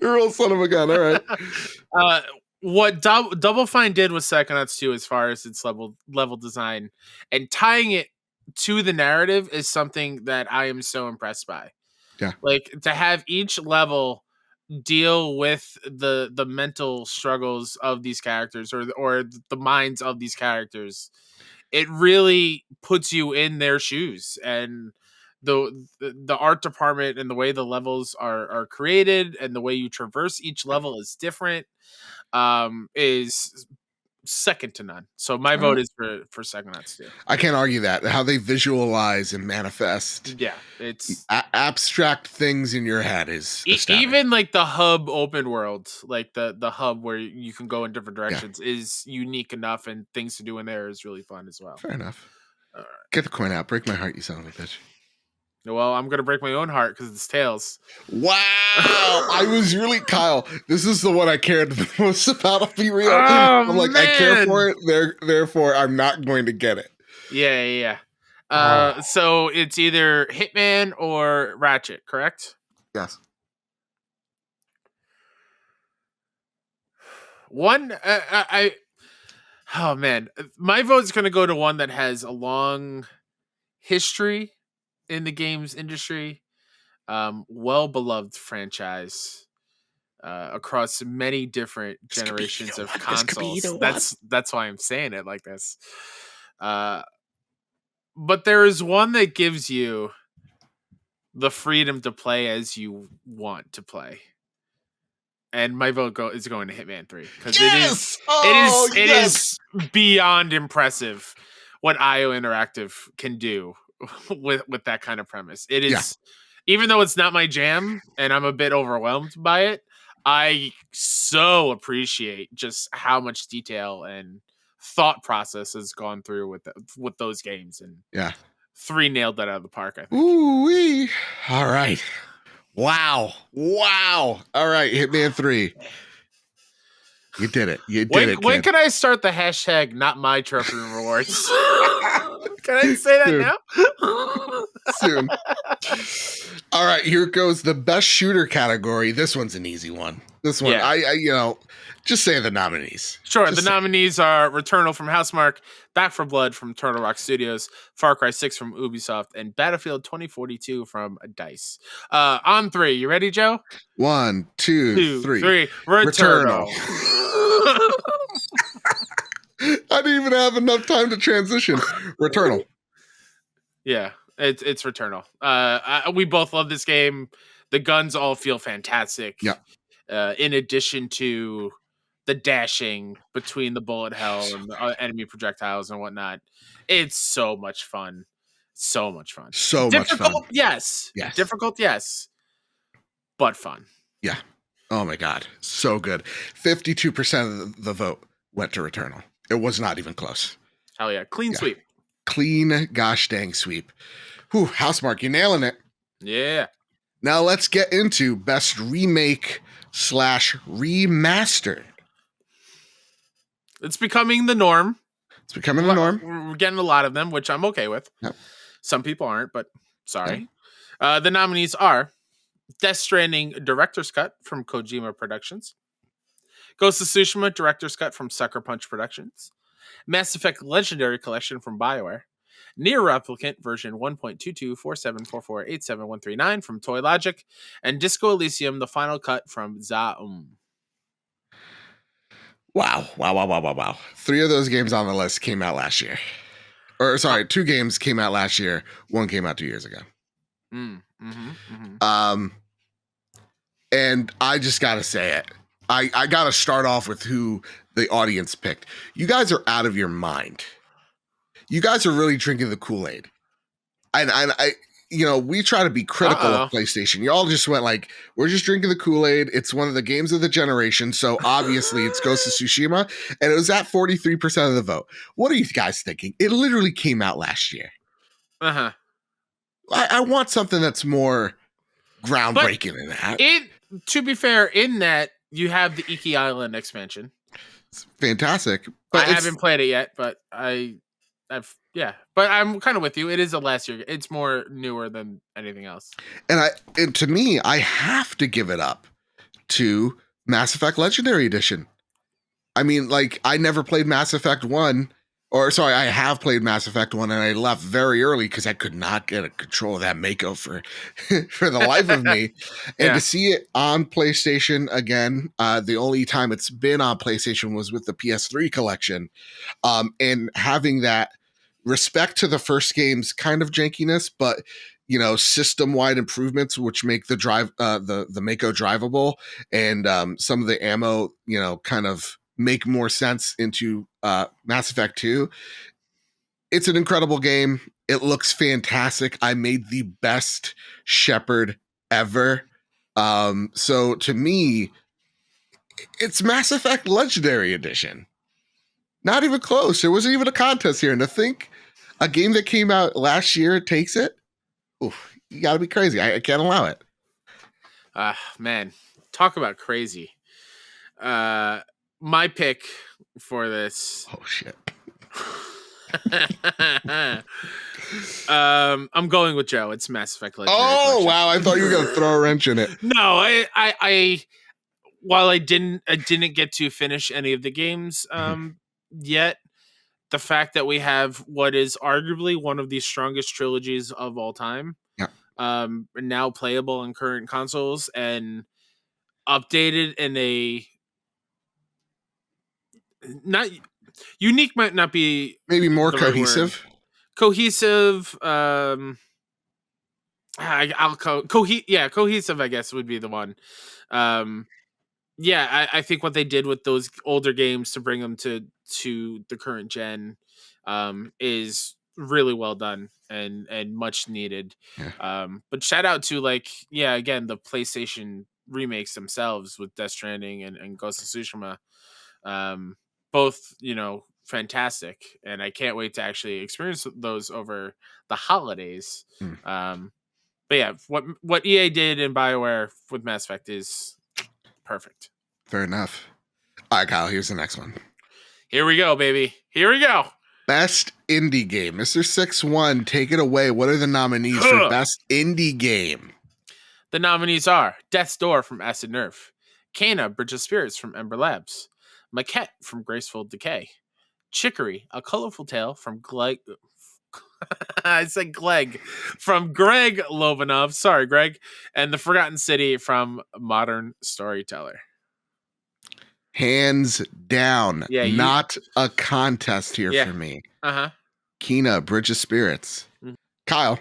a real son of a gun. All right. What Double Fine did with Psychonauts 2 as far as its level design and tying it to the narrative is something that I am so impressed by. Yeah. Like to have each level deal with the mental struggles of these characters or the minds of these characters. It really puts you in their shoes, and the art department and the way the levels are created and the way you traverse each level is different. Is second to none. So my vote is for Psychonauts 2. I can't argue that. How they visualize and manifest it's abstract things in your head is even like the hub open world, like the hub where you can go in different directions is unique enough, and things to do in there is really fun as well. Fair enough. Get the coin out. Break my heart, you son of a bitch. Well, I'm gonna break my own heart because it's Tails. Wow. I was really Kyle. This is the one I cared the most about. I'll be real. I'm like, I care for it. Therefore, I'm not going to get it. Yeah. So it's either Hitman or Ratchet, correct? Yes. One, oh man, my vote's gonna go to one that has a long history in the games industry, well-beloved franchise across many different generations of consoles. That's why I'm saying it like this. But there is one that gives you the freedom to play as you want to play. And my vote is going to Hitman 3 because it is beyond impressive what IO Interactive can do with that kind of premise. It is, even though it's not my jam and I'm a bit overwhelmed by it, I so appreciate just how much detail and thought process has gone through with those games. And 3 nailed that out of the park, I think. Ooh-wee. All right. Wow. All right, Hitman 3. You did it. You did it, When kid. can I start the hashtag not my trophy rewards? Can I say that now? Soon. All right, here goes the best shooter category. This one's an easy one. This one, I just say the nominees. Sure, Just the nominees are Returnal from Housemarque, Back 4 Blood from Turtle Rock Studios, Far Cry 6 from Ubisoft, and Battlefield 2042 from DICE. On three, you ready, Joe? 1, 2, 3. Returnal. I didn't even have enough time to transition. Returnal. Yeah, it's Returnal. We both love this game. The guns all feel fantastic. Yeah. In addition to the dashing between the bullet hell and the enemy projectiles and whatnot, it's so much fun. So much fun. So Difficult, much fun. yes. Difficult, yes. But fun. Yeah. Oh my God. So good. 52% of the vote went to Returnal. It was not even close. Hell yeah. Clean sweep. Clean gosh dang sweep. Whew, Housemarque, you're nailing it. Yeah. Now let's get into best remake / remaster. It's becoming the norm. It's becoming the norm. We're getting a lot of them, which I'm okay with. Yep. Some people aren't, but sorry. Yep. The nominees are Death Stranding Director's Cut from Kojima Productions, Ghost of Tsushima Director's Cut from Sucker Punch Productions, Mass Effect Legendary Collection from BioWare, Nier Replicant version 1.2247448713 from Toy Logic, and Disco Elysium, the final cut from Zaum. Wow. 3 of those games on the list came out last year. Or sorry, 2 games came out last year. 1 came out 2 years ago. And I just got to say it. I got to start off with who the audience picked. You guys are out of your mind. You guys are really drinking the Kool-Aid. And I we try to be critical of PlayStation. Y'all just went like, we're just drinking the Kool-Aid. It's one of the games of the generation. So obviously it's Ghost of Tsushima. And it was at 43% of the vote. What are you guys thinking? It literally came out last year. Uh-huh. I want something that's more groundbreaking than that. To be fair, in that, you have the Iki Island expansion. It's fantastic. But I haven't played it yet, but But I'm kind of with you. It is a last year. It's more newer than anything else. And to me, I have to give it up to Mass Effect Legendary Edition. I mean, like, I never played Mass Effect 1. Or, sorry, I have played Mass Effect 1, and I left very early because I could not get a control of that Mako for the life of me. And to see it on PlayStation again, the only time it's been on PlayStation was with the PS3 collection. And having that respect to the first game's kind of jankiness, but system-wide improvements which make the Mako drivable, and some of the ammo, kind of make more sense into Mass Effect 2. It's an incredible game. It looks fantastic. I made the best Shepard ever. So to me, it's Mass Effect Legendary Edition. Not even close. There wasn't even a contest here. And to think a game that came out last year takes it, oof, you got to be crazy. I can't allow it. Man, talk about crazy. My pick for this. Oh shit. I'm going with Joe. It's Mass Effect Legendary. Oh Collection. Wow! I thought you were gonna throw a wrench in it. No, I while I didn't get to finish any of the games yet, the fact that we have what is arguably one of the strongest trilogies of all time, now playable in current consoles and updated in a not unique, might not be maybe more cohesive. Cohesive. Cohesive, I guess, would be the one. I think what they did with those older games to bring them to the current gen is really well done and much needed. But shout out to again, the PlayStation remakes themselves with Death Stranding and Ghost of Tsushima. Both, fantastic, and I can't wait to actually experience those over the holidays. But yeah, what EA did in BioWare with Mass Effect is perfect. Fair enough. All right, Kyle, here's the next one. Here we go, baby. Here we go. Best indie game. Mr. 6-1, take it away. What are the nominees for best indie game? The nominees are Death's Door from Acid Nerve, Kana, Bridge of Spirits from Ember Labs, Maquette from Graceful Decay, Chicory, A Colorful Tale from Gleg. I said Gleg from Greg Lovanov. Sorry, Greg. And The Forgotten City from Modern Storyteller. Hands down. Yeah, not a contest here for me. Kena, Bridge of Spirits. Mm-hmm. Kyle,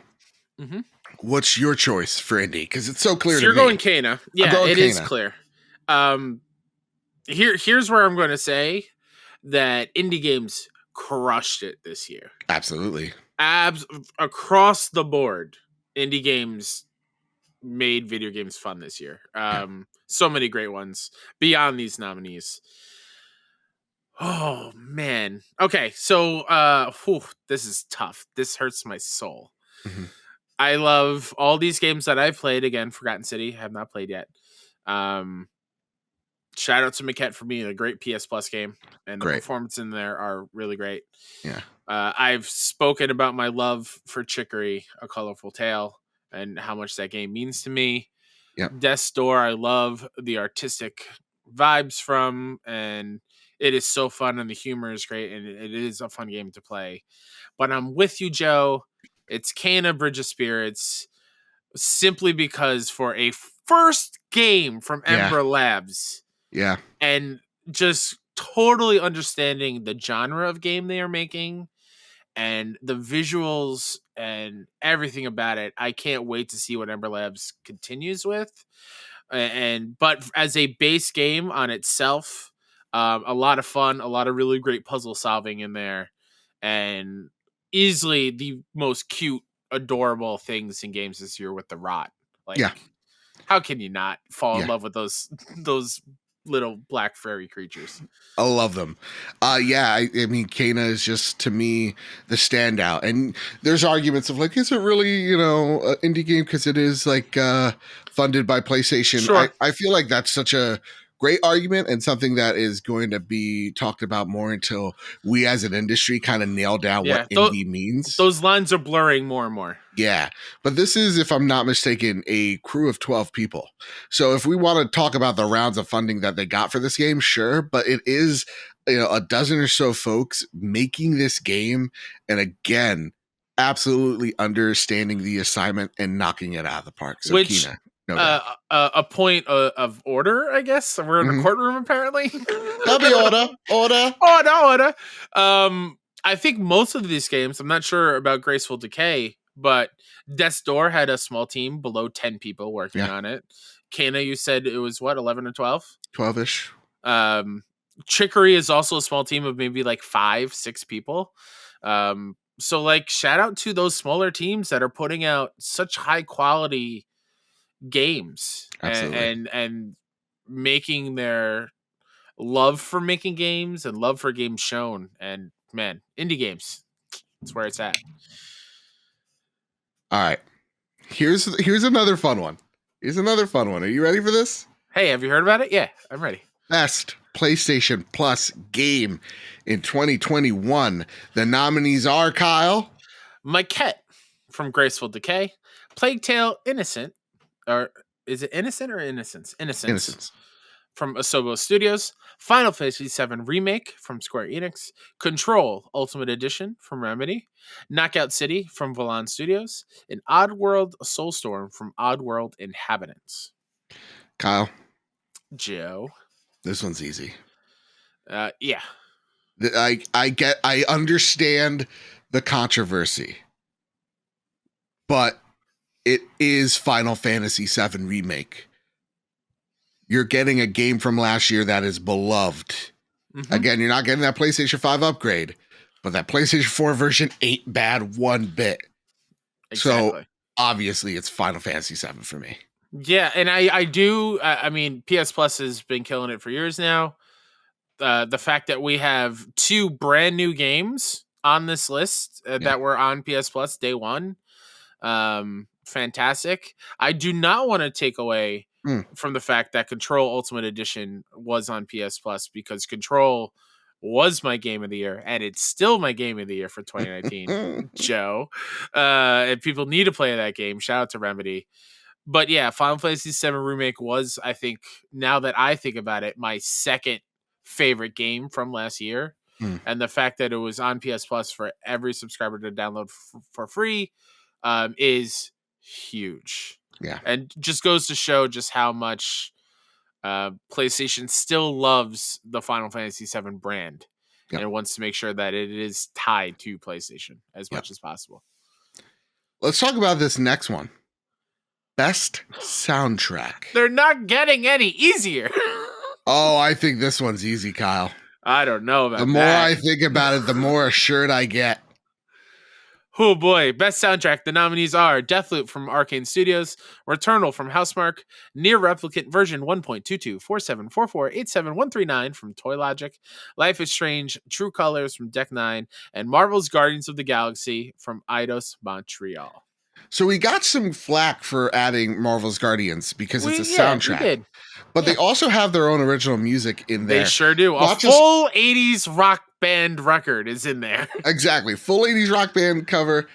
what's your choice for indie? Because it's so clear to me. You're going Kana. Yeah, it is clear. Here's where I'm going to say that indie games crushed it this year. Absolutely. Across the board, indie games made video games fun this year. So many great ones beyond these nominees. Oh man. Okay, so this is tough. This hurts my soul. Mm-hmm. I love all these games that I've played. Again, Forgotten City, have not played yet. Shout out to Maquette for being a great PS Plus game, and the performance in there are really great. Yeah. I've spoken about my love for Chicory, A Colorful Tale, and how much that game means to me. Yep. Death's Door, I love the artistic vibes from, and it is so fun, and the humor is great, and it is a fun game to play. But I'm with you, Joe. It's Kana, Bridge of Spirits, simply because for a first game from Ember Labs, and just totally understanding the genre of game they are making and the visuals and everything about it, I can't wait to see what Ember Labs continues with. But as a base game on itself, a lot of fun, a lot of really great puzzle solving in there, and easily the most cute, adorable things in games this year with the Rot. How can you not fall in love with those little black fairy creatures? I love them. I mean, Kana is just, to me, the standout. And there's arguments of is it really, an indie game because it is funded by PlayStation? Sure. I feel like that's such a great argument and something that is going to be talked about more until we as an industry kind of nail down what indie means. Those lines are blurring more and more. Yeah. But this is, if I'm not mistaken, a crew of 12 people. So if we want to talk about the rounds of funding that they got for this game, sure. But it is, a dozen or so folks making this game. And again, absolutely understanding the assignment and knocking it out of the park. So Kena. A point of order, I guess. We're in a courtroom, apparently. That'll be order. Order. I think most of these games, I'm not sure about Graceful Decay, but Death's Door had a small team below 10 people working on it. Kana, you said it was what, 11 or 12? 12-ish. Chicory is also a small team of maybe 5-6 people. So shout out to those smaller teams that are putting out such high quality games and making their love for making games and love for games shown. And man, indie games, that's where it's at. All right, here's another fun one. Are you ready for this? Hey, have you heard about it? Yeah, I'm ready. Best PlayStation Plus game in 2021. The nominees are, Kyle, Maquette from Graceful Decay, Plague Tale Innocent, or is it Innocent or Innocence? Innocence. From Asobo Studios, Final Fantasy VII Remake from Square Enix, Control Ultimate Edition from Remedy, Knockout City from Volan Studios, and Oddworld Soulstorm from Oddworld Inhabitants. Kyle. Joe. This one's easy. Yeah. I understand the controversy, but it is Final Fantasy VII Remake. You're getting a game from last year that is beloved. Mm-hmm. Again, you're not getting that PlayStation 5 upgrade, but that PlayStation 4 version ain't bad one bit. Exactly. So obviously it's Final Fantasy VII for me. Yeah, and I do. I mean, PS Plus has been killing it for years now. The fact that we have 2 brand new games on this list that were on PS Plus day one, fantastic. I do not want to take away from the fact that Control Ultimate Edition was on PS Plus, because Control was my game of the year, and it's still my game of the year for 2019, Joe. And people need to play that game. Shout out to Remedy. But yeah, Final Fantasy VII Remake was, I think, now that I think about it, my second favorite game from last year. And the fact that it was on PS Plus for every subscriber to download for free is huge. Yeah. And just goes to show just how much PlayStation still loves the Final Fantasy VII brand. Yep. And wants to make sure that it is tied to PlayStation as much as possible. Let's talk about this next one. Best soundtrack. They're not getting any easier. Oh, I think this one's easy, Kyle. I don't know about that. The more I think about it, the more assured I get. Oh boy, best soundtrack. The nominees are Deathloop from Arcane Studios, Returnal from Housemarque, Near Replicant version 1.224744871139 from Toy Logic, Life is Strange, True Colors from Deck 9, and Marvel's Guardians of the Galaxy from Eidos Montreal. So we got some flack for adding Marvel's Guardians because it's a soundtrack. We did. But they also have their own original music in there. They sure do. Not a full 80s rock band record is in there. Exactly. Full 80s rock band cover,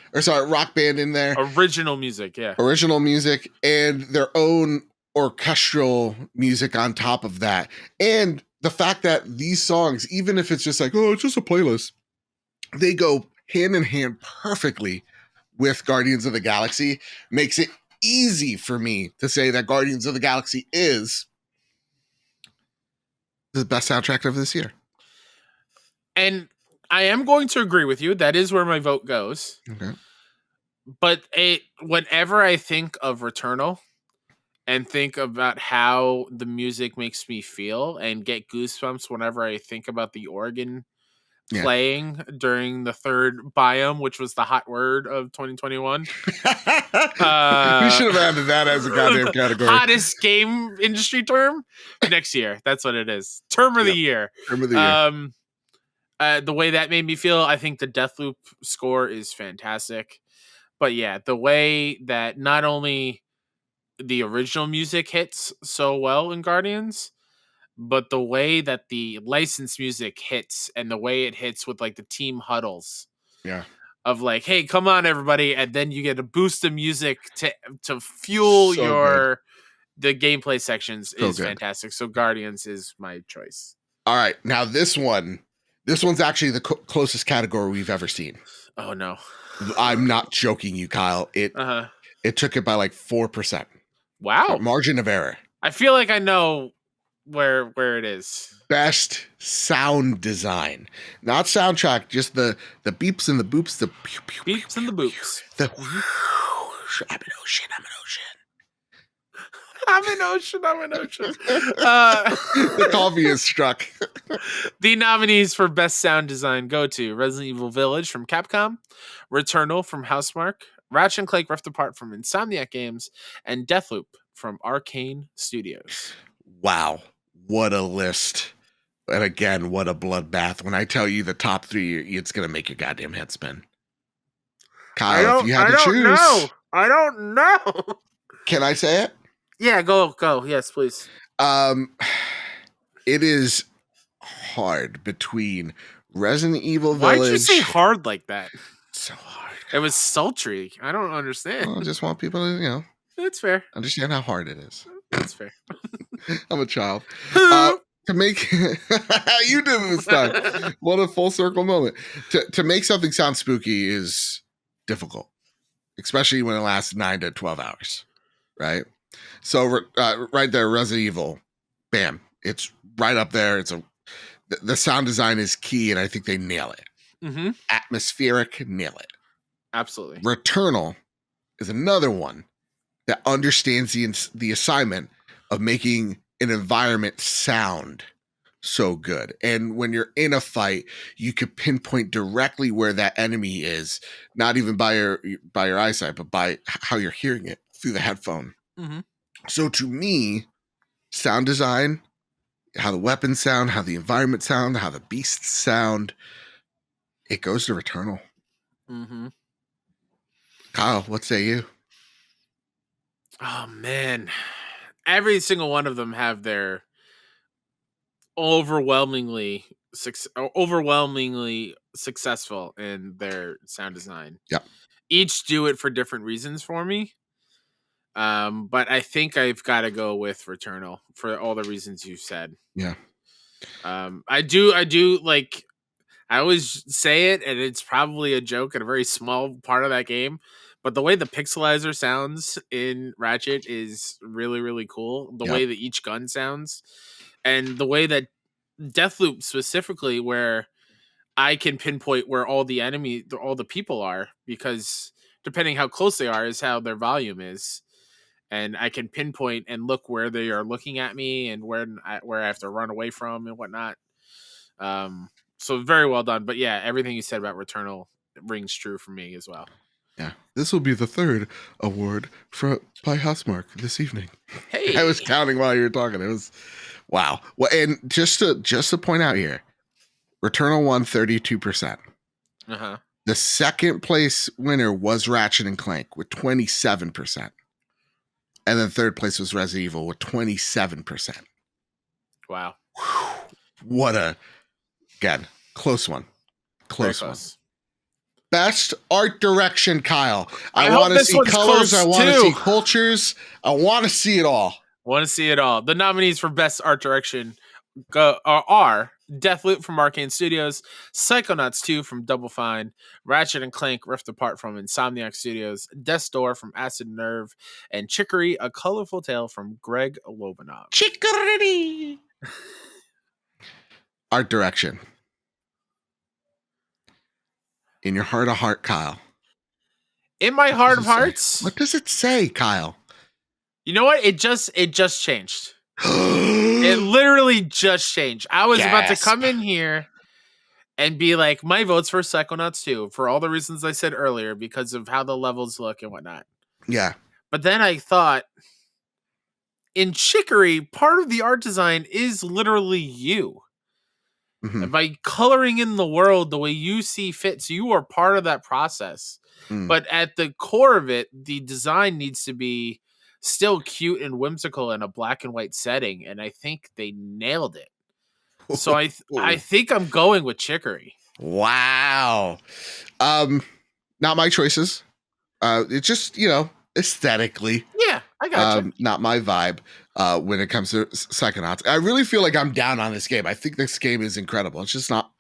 rock band in there. Original music, yeah. Original music and their own orchestral music on top of that. And the fact that these songs, even if it's just like, oh, it's just a playlist, they go hand in hand perfectly with Guardians of the Galaxy, makes it easy for me to say that Guardians of the Galaxy is the best soundtrack of this year. And I am going to agree with you. That is where my vote goes. Okay. But whenever I think of Returnal and think about how the music makes me feel and get goosebumps whenever I think about the organ playing during the third biome, which was the hot word of 2021. We should have added that as a goddamn category. Hottest game industry term next year. That's what it is. Term of the year. Term of the year. The way that made me feel, I think the Deathloop score is fantastic. But yeah, the way that not only the original music hits so well in Guardians, but the way that the licensed music hits and the way it hits with like the team huddles. Yeah. Of like, hey, come on, everybody. And then you get a boost of music to fuel the gameplay sections is fantastic. So Guardians is my choice. All right. Now this one's actually the closest category we've ever seen. Oh no. I'm not joking you, Kyle. It took it by like 4%. Wow. Margin of error. I feel like I know where it is. Best sound design. Not soundtrack, just the beeps and the boops, the pew, pew, beeps and the boops. The I'm an ocean. I'm an ocean. The coffee is struck. The nominees for Best Sound Design go to Resident Evil Village from Capcom, Returnal from Housemarque, Ratchet and Clank Rift Apart from Insomniac Games, and Deathloop from Arcane Studios. Wow. What a list. And again, what a bloodbath. When I tell you the top 3, it's going to make your goddamn head spin. Kyle, if you had to choose. I don't know. Can I say it? Yeah, go. Yes, please. It is hard between Resident Evil Village. Why'd you say hard like that? So hard. It was sultry. I don't understand. Well, I just want people to, That's fair. Understand how hard it is. That's fair. I'm a child. To make you did it this time. What a full circle moment. To make something sound spooky is difficult, especially when it lasts 9 to 12 hours, right? So right there, Resident Evil, bam, it's right up there. The sound design is key, and I think they nail it. Mm-hmm. Atmospheric, nail it. Absolutely. Returnal is another one that understands the assignment of making an environment sound so good. And when you're in a fight, you could pinpoint directly where that enemy is, not even by your eyesight, but by how you're hearing it through the headphone. Mm-hmm. So to me, sound design, how the weapons sound, how the environment sound, how the beasts sound, it goes to Returnal. Mm-hmm. Kyle, what say you? Oh man, every single one of them have their overwhelmingly successful in their sound design. Yeah. Each do it for different reasons for me. But I think I've got to go with Returnal for all the reasons you said. Yeah. I do like, I always say it, and it's probably a joke and a very small part of that game, but the way the pixelizer sounds in Ratchet is really, really cool. The Yeah. way that each gun sounds, and the way that Deathloop specifically, where I can pinpoint where all the people are, because depending how close they are is how their volume is. And I can pinpoint and look where they are looking at me and where I have to run away from and whatnot. So very well done. But yeah, everything you said about Returnal rings true for me as well. Yeah. This will be the third award by Housemarque this evening. Hey, I was counting while you were talking. It was wow. Well, and just to point out here, Returnal won 32%. uh-huh. The second place winner was Ratchet and Clank with 27%. And then third place was Resident Evil with 27%. Wow. What a, again, close one. Close one. Best art direction, Kyle. I want to see colors. I want to see cultures. I want to see it all. Want to see it all. The nominees for best art direction are Deathloop from Arcane Studios, Psychonauts 2 from Double Fine, Ratchet and Clank Rift Apart from Insomniac Studios, Death's Door from Acid Nerve, and Chicory, A Colorful Tale from Greg Lobanov. Chicory! Art direction. In your heart of heart, Kyle. In my heart of hearts? What does it say, Kyle? You know what? It just changed. It literally just changed. I was about to come in here and be like, my vote's for Psychonauts 2 for all the reasons I said earlier, because of how the levels look and whatnot. Yeah. But then I thought, in Chicory, part of the art design is literally you. Mm-hmm. And by coloring in the world the way you see fit, so you are part of that process. But at the core of it, the design needs to be still cute and whimsical in a black and white setting, and I think they nailed it. So I think I'm going with Chicory. Wow. Not my choices. It's just, aesthetically. Yeah, I got you. Not my vibe when it comes to Psychonauts. I really feel like I'm down on this game. I think this game is incredible. It's just not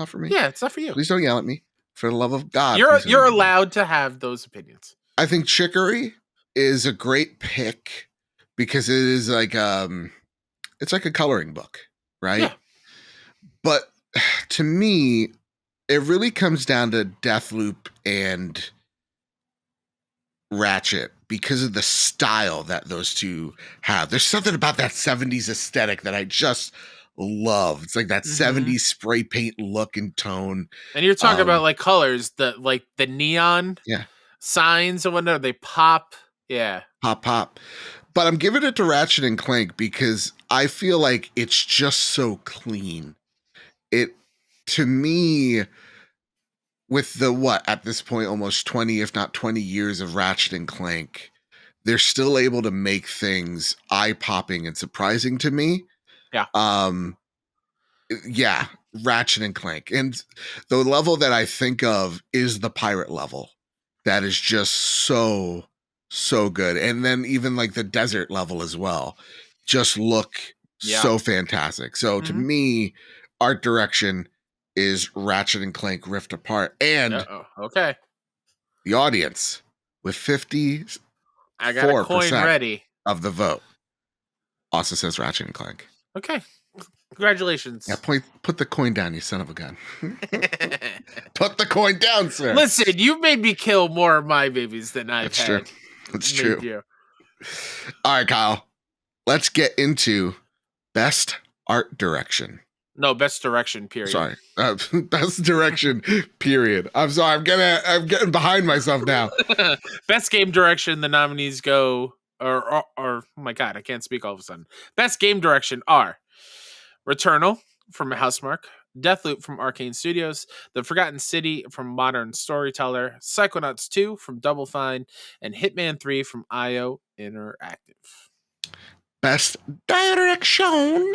for me. Yeah, it's not for you. Please don't yell at me. For the love of God. You're allowed to have those opinions. I think Chicory is a great pick because it is like it's like a coloring book, right? Yeah. But to me, it really comes down to Deathloop and Ratchet because of the style that those two have. There's something about that 70s aesthetic that I just love. It's like that 70s spray paint look and tone. And you're talking about like colors, the neon signs and whatnot, they pop. Yeah. Pop. But I'm giving it to Ratchet and Clank because I feel like it's just so clean. It, to me, with the at this point almost 20 if not 20 years of Ratchet and Clank, they're still able to make things eye-popping and surprising to me. Yeah. Ratchet and Clank. And the level that I think of is the pirate level. That is just so good. And then even like the desert level as well just look so fantastic. So to me, art direction is Ratchet and Clank Rift Apart. And okay, the audience with 54% I got a coin ready of the vote also says Ratchet and Clank. Okay. Congratulations. Yeah, put the coin down, you son of a gun. Put the coin down, sir. Listen, you've made me kill more of my babies than I've had. True. That's true. You. All right, Kyle. Let's get into best art direction. No, best direction, period. Sorry. Best direction, period. I'm sorry. I'm getting behind myself now. Best game direction, the nominees go, or oh my God, I can't speak all of a sudden. Best game direction are Returnal from Housemarque, Deathloop from Arcane Studios, The Forgotten City from Modern Storyteller, Psychonauts 2 from Double Fine, and Hitman 3 from IO Interactive. Best direction.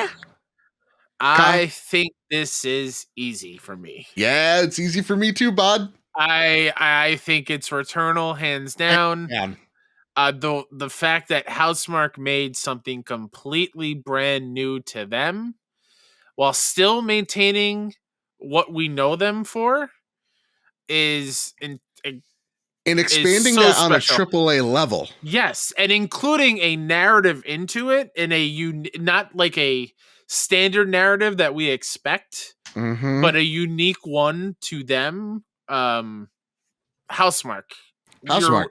I think this is easy for me. Yeah, it's easy for me too, bud. I think it's Returnal, hands down. The fact that Housemarque made something completely brand new to them while still maintaining what we know them for is expanding so that on a special. AAA level. Yes, and including a narrative into it in not like a standard narrative that we expect, but a unique one to them. Housemarque. You're a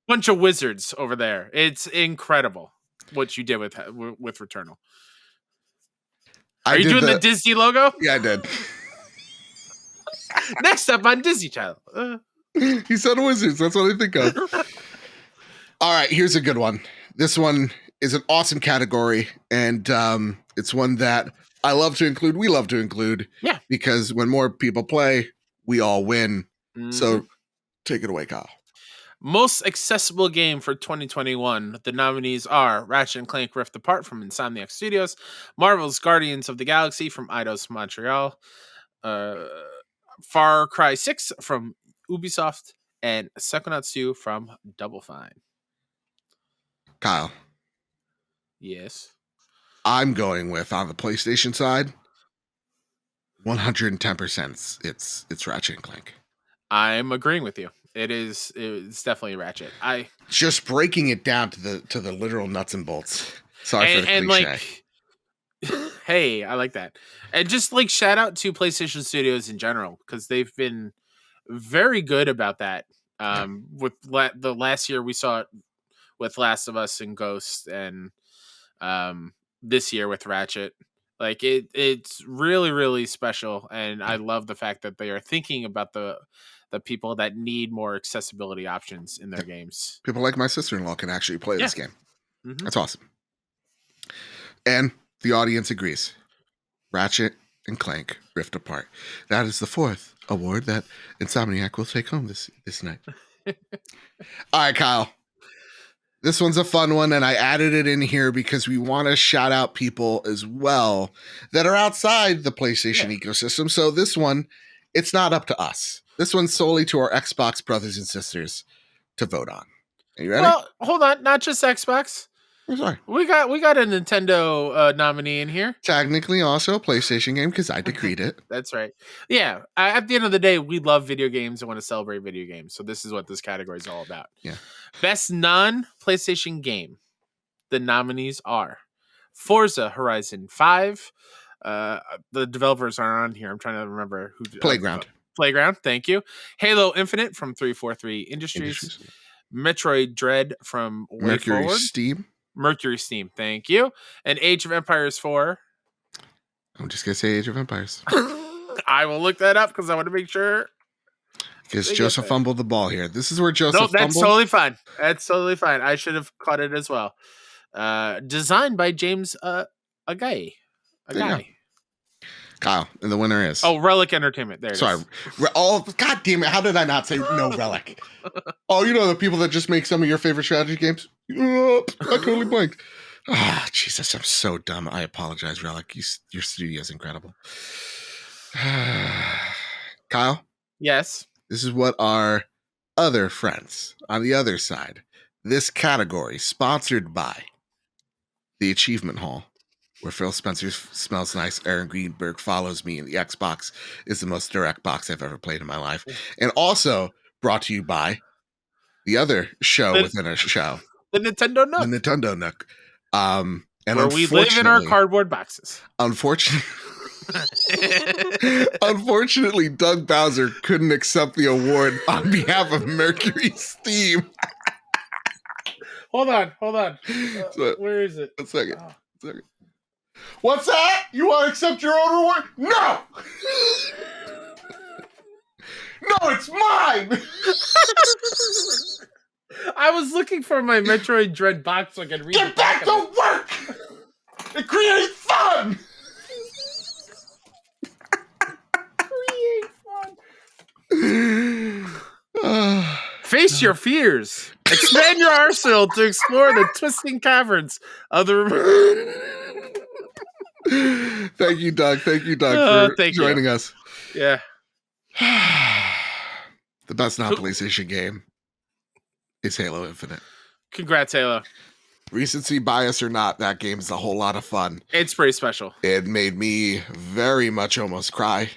bunch of wizards over there. It's incredible what you did with Returnal. Are you doing the Disney logo? Yeah, I did. Next up on Disney Channel. He said wizards. That's what I think of. All right, here's a good one. This one is an awesome category, and it's one that I love to include. We love to include. Yeah. Because when more people play, we all win. Mm-hmm. So take it away, Kyle. Most accessible game for 2021. The nominees are Ratchet and Clank Rift Apart from Insomniac Studios, Marvel's Guardians of the Galaxy from Eidos Montreal, Far Cry 6 from Ubisoft, and Psychonauts 2 from Double Fine. Kyle. Yes. I'm going with, on the PlayStation side, 110%. It's Ratchet and Clank. I'm agreeing with you. It's definitely Ratchet. Just breaking it down to the literal nuts and bolts. Sorry for the cliche. Hey, I like that. And just like shout out to PlayStation Studios in general, because they've been very good about that. With the last year we saw it with Last of Us and Ghost, and this year with Ratchet. Like it's really, really special, and I love the fact that they are thinking about the people that need more accessibility options in their games. People like my sister-in-law can actually play this game. Mm-hmm. That's awesome. And the audience agrees. Ratchet and Clank Rift Apart. That is the fourth award that Insomniac will take home this night. All right, Kyle. This one's a fun one, and I added it in here because we want to shout out people as well that are outside the PlayStation ecosystem. So this one, it's not up to us. This one's solely to our Xbox brothers and sisters to vote on. Are you ready? Well, hold on. Not just Xbox. I'm sorry. We got a Nintendo nominee in here. Technically also a PlayStation game because I decreed it. That's right. Yeah. At the end of the day, we love video games and want to celebrate video games. So this is what this category is all about. Yeah. Best non-PlayStation game. The nominees are Forza Horizon 5. The developers aren't on here. I'm trying to remember who. Playground. Thank you. Halo Infinite from 343 Industries. Metroid Dread from Mercury Steam. Thank you. And Age of Empires 4. I'm just going to say Age of Empires. I will look that up because I want to make sure. Because Joseph fumbled the ball here. This is where Joseph fumbled. That's totally fine. That's totally fine. I should have caught it as well. Designed by James Agai. Kyle, and the winner is... Relic Entertainment. There it is. God damn it. How did I not say no Relic? The people that just make some of your favorite strategy games? I totally blanked. Jesus, I'm so dumb. I apologize, Relic. Your studio is incredible. Kyle? Yes? This is what our other friends on the other side, this category, sponsored by the Achievement Hall, where Phil Spencer smells nice, Aaron Greenberg follows me, and the Xbox is the most direct box I've ever played in my life. And also brought to you by the other show within a show. The Nintendo Nook. The Nintendo Nook. And where we live in our cardboard boxes. Unfortunately, Doug Bowser couldn't accept the award on behalf of Mercury Steam. Hold on. Where is it? A second. What's that? You want to accept your own reward? No! No, it's mine! I was looking for my Metroid Dread box so I could read Get back to work! And create fun! Face Face your fears. Expand your arsenal to explore the twisting caverns of the. Thank you, Doug. Thank you, Doug, for joining us. Yeah. The best non-PlayStation game is Halo Infinite. Congrats, Halo. Recency bias or not, that game's a whole lot of fun. It's pretty special. It made me very much almost cry.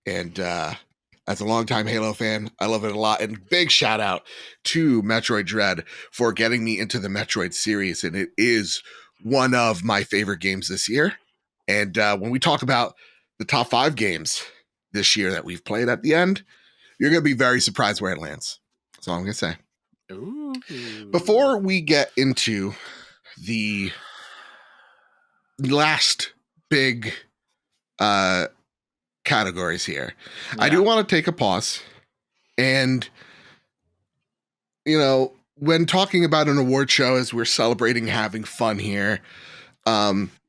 And as a longtime Halo fan, I love it a lot. And big shout out to Metroid Dread for getting me into the Metroid series. And it is one of my favorite games this year. And when we talk about the top 5 games this year that we've played at the end, you're going to be very surprised where it lands. That's all I'm going to say. Ooh. Before we get into the last big categories here, I do want to take a pause. And, you know, when talking about an award show, as we're celebrating having fun here,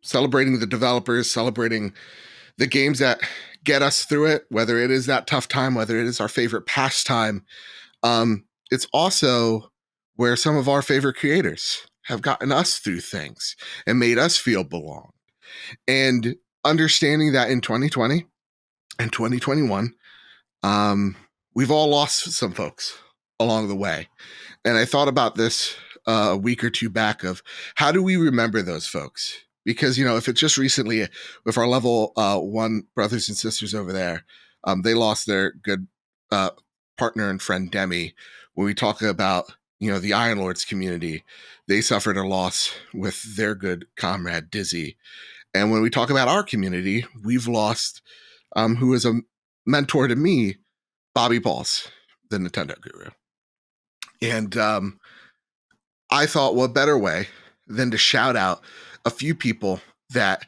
celebrating the developers, celebrating the games that get us through it, whether it is that tough time, whether it is our favorite pastime, it's also where some of our favorite creators have gotten us through things and made us feel belonged. And understanding that in 2020 and 2021, we've all lost some folks along the way. And I thought about this a week or two back of how do we remember those folks? Because, you know, if it's just recently with our level 1 brothers and sisters over there, they lost their good partner and friend Demi. When we talk about, you know, the Iron Lords community, they suffered a loss with their good comrade Dizzy. And when we talk about our community, we've lost who is a mentor to me, Bobby Pauls, the Nintendo guru. And I thought, what better way than to shout out a few people that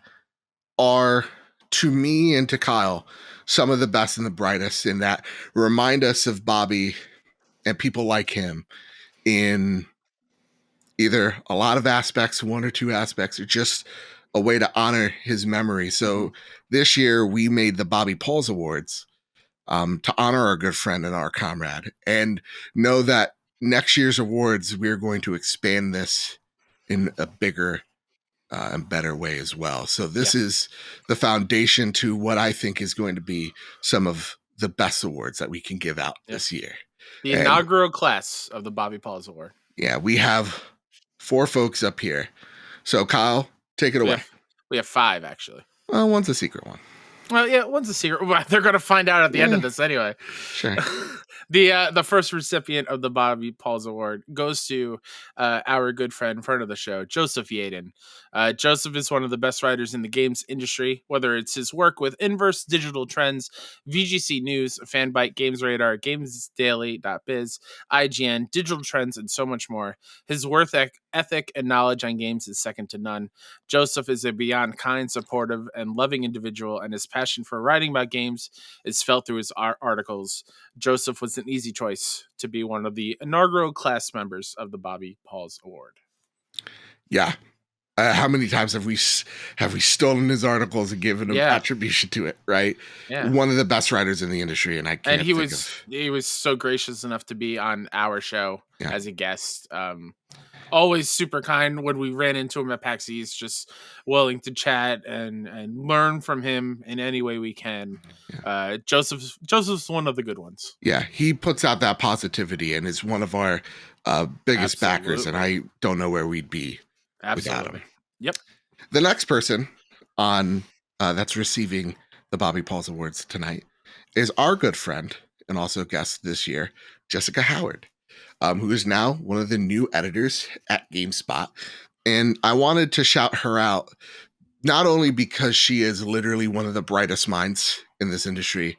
are, to me and to Kyle, some of the best and the brightest, and that remind us of Bobby and people like him in either a lot of aspects, 1 or 2 aspects, or just a way to honor his memory. So this year we made the Bobby Pauls Awards to honor our good friend and our comrade, and know that next year's awards, we're going to expand this in a bigger and better way as well. So this is the foundation to what I think is going to be some of the best awards that we can give out this year. The inaugural class of the Bobby Pauls Award. Yeah, we have 4 folks up here. So Kyle, take it away. We have 5 actually. Well, one's a secret one. Well, yeah, one's a secret. They're going to find out at the end of this anyway. Sure. The first recipient of the Bobby Pauls Award goes to our good friend of the show, Joseph Yaden. Joseph is one of the best writers in the games industry, whether it's his work with Inverse Digital Trends, VGC News, Fanbyte, Games Radar, GamesDaily.biz, IGN, Digital Trends, and so much more. His work ethic and knowledge on games is second to none. Joseph is a beyond kind, supportive, and loving individual, and his passion for writing about games is felt through his articles. Joseph was an easy choice to be one of the inaugural class members of the Bobby Pauls Award. Yeah. How many times have we stolen his articles and given him attribution to it, right? Yeah. One of the best writers in the industry, and he was so gracious enough to be on our show as a guest. Always super kind. When we ran into him at PAX East, just willing to chat and learn from him in any way we can. Yeah. Joseph's one of the good ones. Yeah, he puts out that positivity and is one of our biggest backers, and I don't know where we'd be without him. Yep. The next person on that's receiving the Bobby Pauls Awards tonight is our good friend and also guest this year, Jessica Howard. Who is now one of the new editors at GameSpot. And I wanted to shout her out, not only because she is literally one of the brightest minds in this industry.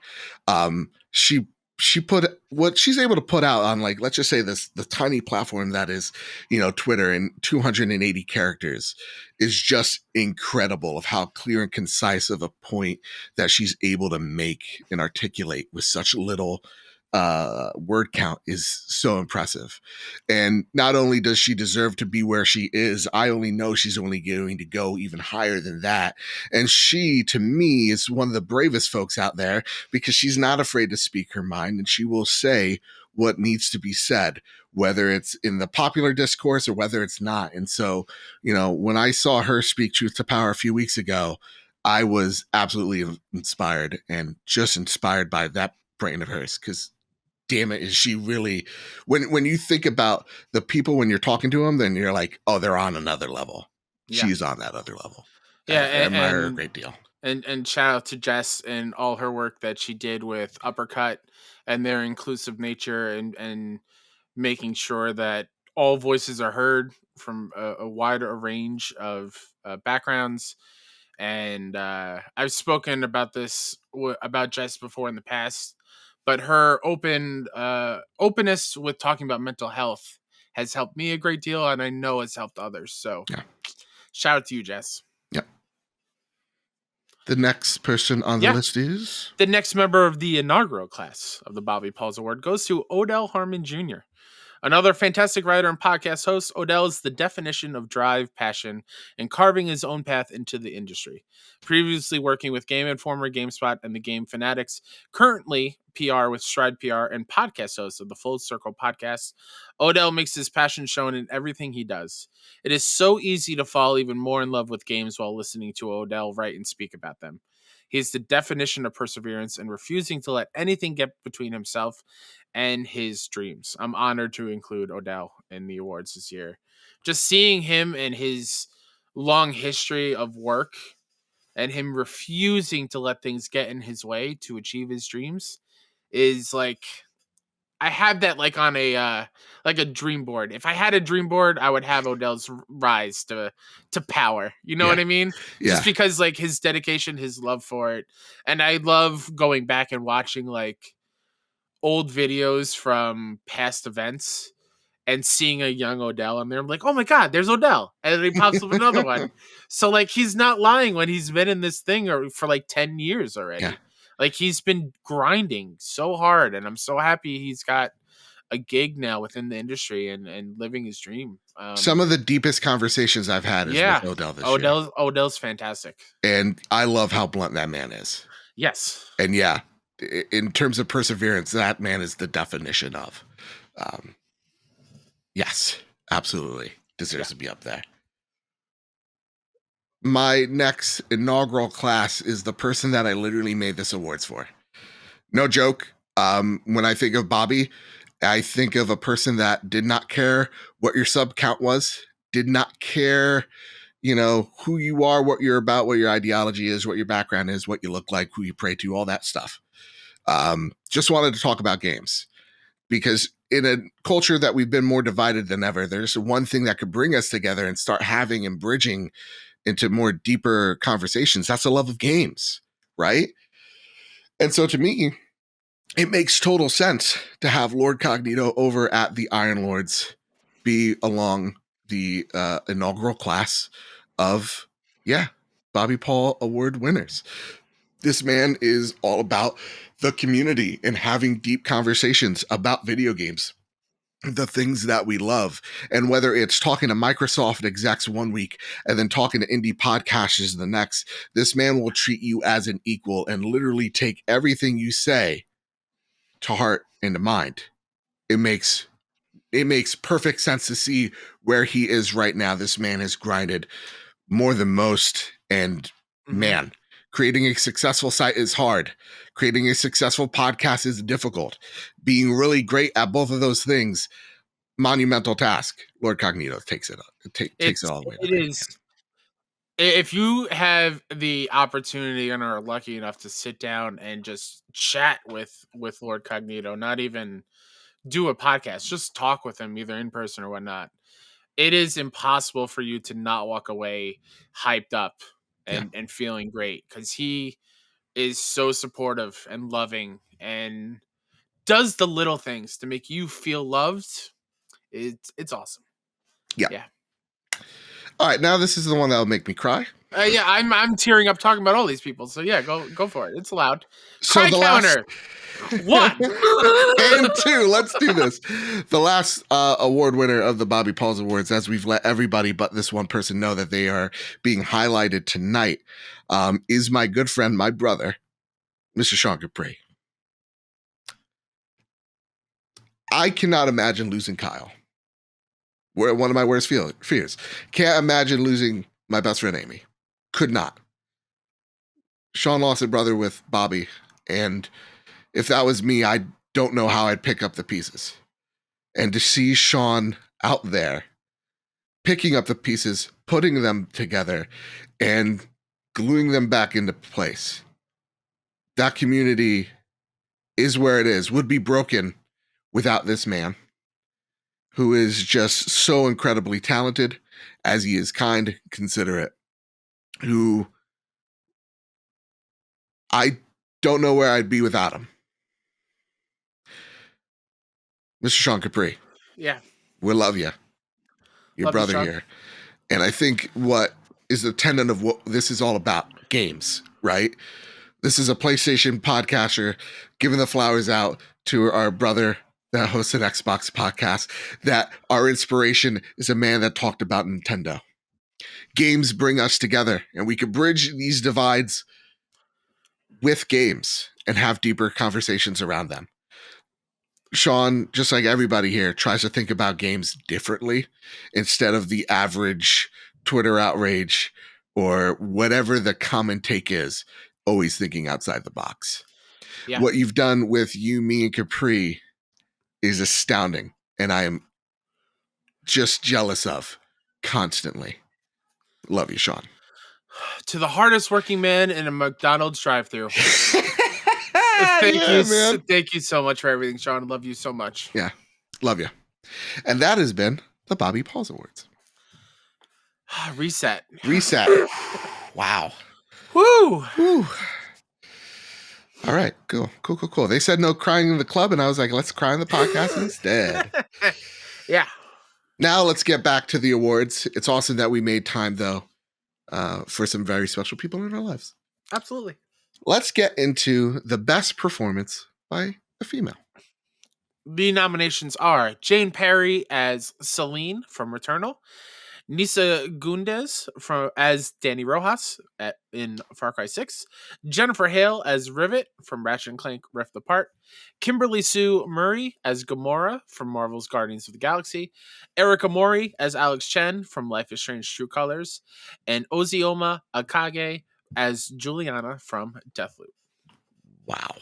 She put what she's able to put out on, like, let's just say the tiny platform that is, you know, Twitter, and 280 characters is just incredible of how clear and concise of a point that she's able to make and articulate with such little word count is so impressive. And not only does she deserve to be where she is, I only know she's only going to go even higher than that. And she, to me, is one of the bravest folks out there because she's not afraid to speak her mind, and she will say what needs to be said, whether it's in the popular discourse or whether it's not. And so, when I saw her speak truth to power a few weeks ago, I was absolutely inspired, and just inspired by that brain of hers, because damn it, is she really, when you think about the people, when you're talking to them, then you're like, oh, they're on another level. Yeah. She's on that other level. Yeah, I admire her a great deal. And shout out to Jess and all her work that she did with Uppercut and their inclusive nature, and making sure that all voices are heard from a wider range of backgrounds. And I've spoken about this about Jess before in the past, but her openness with talking about mental health has helped me a great deal, and I know it's helped others. So, Yeah. Shout out to you, Jess. Yep. The next person on the list is? The next member of the inaugural class of the Bobby Pauls Award goes to Odell Harmon Jr. Another fantastic writer and podcast host, Odell is the definition of drive, passion, and carving his own path into the industry. Previously working with Game Informer, GameSpot, and the Game Fanatics, currently PR with Stride PR and podcast host of the Full Circle podcast, Odell makes his passion shown in everything he does. It is so easy to fall even more in love with games while listening to Odell write and speak about them. He's the definition of perseverance and refusing to let anything get between himself and his dreams. I'm honored to include Odell in the awards this year. Just seeing him and his long history of work and him refusing to let things get in his way to achieve his dreams is like, I have that like on a dream board. If I had a dream board, I would have Odell's rise to power. You know what I mean? Yeah. Just because like his dedication, his love for it. And I love going back and watching like old videos from past events and seeing a young Odell in there. I'm like, oh my God, there's Odell. And then he pops up another one. So like he's not lying when he's been in this thing for like 10 years already. Yeah. Like he's been grinding so hard, and I'm so happy he's got a gig now within the industry and living his dream. Some of the deepest conversations I've had is with Odell this year. Odell's fantastic. And I love how blunt that man is. Yes. And yeah, in terms of perseverance, that man is the definition of. Yes, absolutely. Deserves to be up there. My next inaugural class is the person that I literally made this awards for. No joke. When I think of Bobby, I think of a person that did not care what your sub count was, did not care, who you are, what you're about, what your ideology is, what your background is, what you look like, who you pray to, all that stuff. Just wanted to talk about games, because in a culture that we've been more divided than ever, there's one thing that could bring us together and start having and bridging into more deeper conversations. That's the love of games, right? And so to me, it makes total sense to have Lord Cognito over at the Iron Lords be along the inaugural class of, Bobby Paul Award winners. This man is all about the community and having deep conversations about video games, the things that we love. And whether it's talking to Microsoft execs one week and then talking to indie podcasters the next, this man will treat you as an equal and literally take everything you say to heart and to mind. It makes perfect sense to see where he is right now. This man has grinded more than most, and man, creating a successful site is hard. Creating a successful podcast is difficult. Being really great at both of those things, monumental task. Lord Cognito takes it all the way. It is. If you have the opportunity and are lucky enough to sit down and just chat with Lord Cognito, not even do a podcast, just talk with him either in person or whatnot, it is impossible for you to not walk away hyped up and feeling great, because he is so supportive and loving and does the little things to make you feel loved. It's awesome. Yeah. All right, now this is the one that will make me cry. I'm tearing up talking about all these people. So yeah, go for it. It's allowed. So Cry counter. 1 and 2. Let's do this. The last award winner of the Bobby Pauls Awards, as we've let everybody but this one person know that they are being highlighted tonight, is my good friend, my brother, Mr. Sean Capri. I cannot imagine losing Kyle. One of my worst fears. Can't imagine losing my best friend Amy. Could not. Sean lost a brother with Bobby, and if that was me, I don't know how I'd pick up the pieces. And to see Sean out there picking up the pieces, putting them together, and gluing them back into place. That community is where it is, would be broken without this man, who is just so incredibly talented, as he is kind, considerate, who I don't know where I'd be without him. Mr. Sean Capri. Yeah. We love you. Your brother here. And I think what is the tenet of what this is all about, games, right? This is a PlayStation podcaster giving the flowers out to our brother that hosts an Xbox podcast, that our inspiration is a man that talked about Nintendo. Games bring us together, and we can bridge these divides with games and have deeper conversations around them. Sean, just like everybody here, tries to think about games differently instead of the average Twitter outrage or whatever the common take is, always thinking outside the box. Yeah. What you've done with you, me, and Capri is astounding, and I am just jealous of constantly. Love you, Sean. To the hardest working man in a McDonald's drive-thru. Thank you so much for everything, Sean. Love you so much. Yeah, love you. And that has been the Bobby Pauls Awards. Reset. Wow. Woo. All right, cool. They said no crying in the club, and I was like, let's cry in the podcast instead. Yeah. Now let's get back to the awards. It's awesome that we made time, though, for some very special people in our lives. Absolutely. Let's get into the best performance by a female. The nominations are Jane Perry as Celine from Returnal, Nisa Gundes as Danny Rojas in Far Cry 6, Jennifer Hale as Rivet from Ratchet and Clank Rift Apart, Kimberly Sue Murray as Gamora from Marvel's Guardians of the Galaxy, Erica Mori as Alex Chen from Life is Strange True Colors, and Ozioma Akage as Juliana from Deathloop. Wow.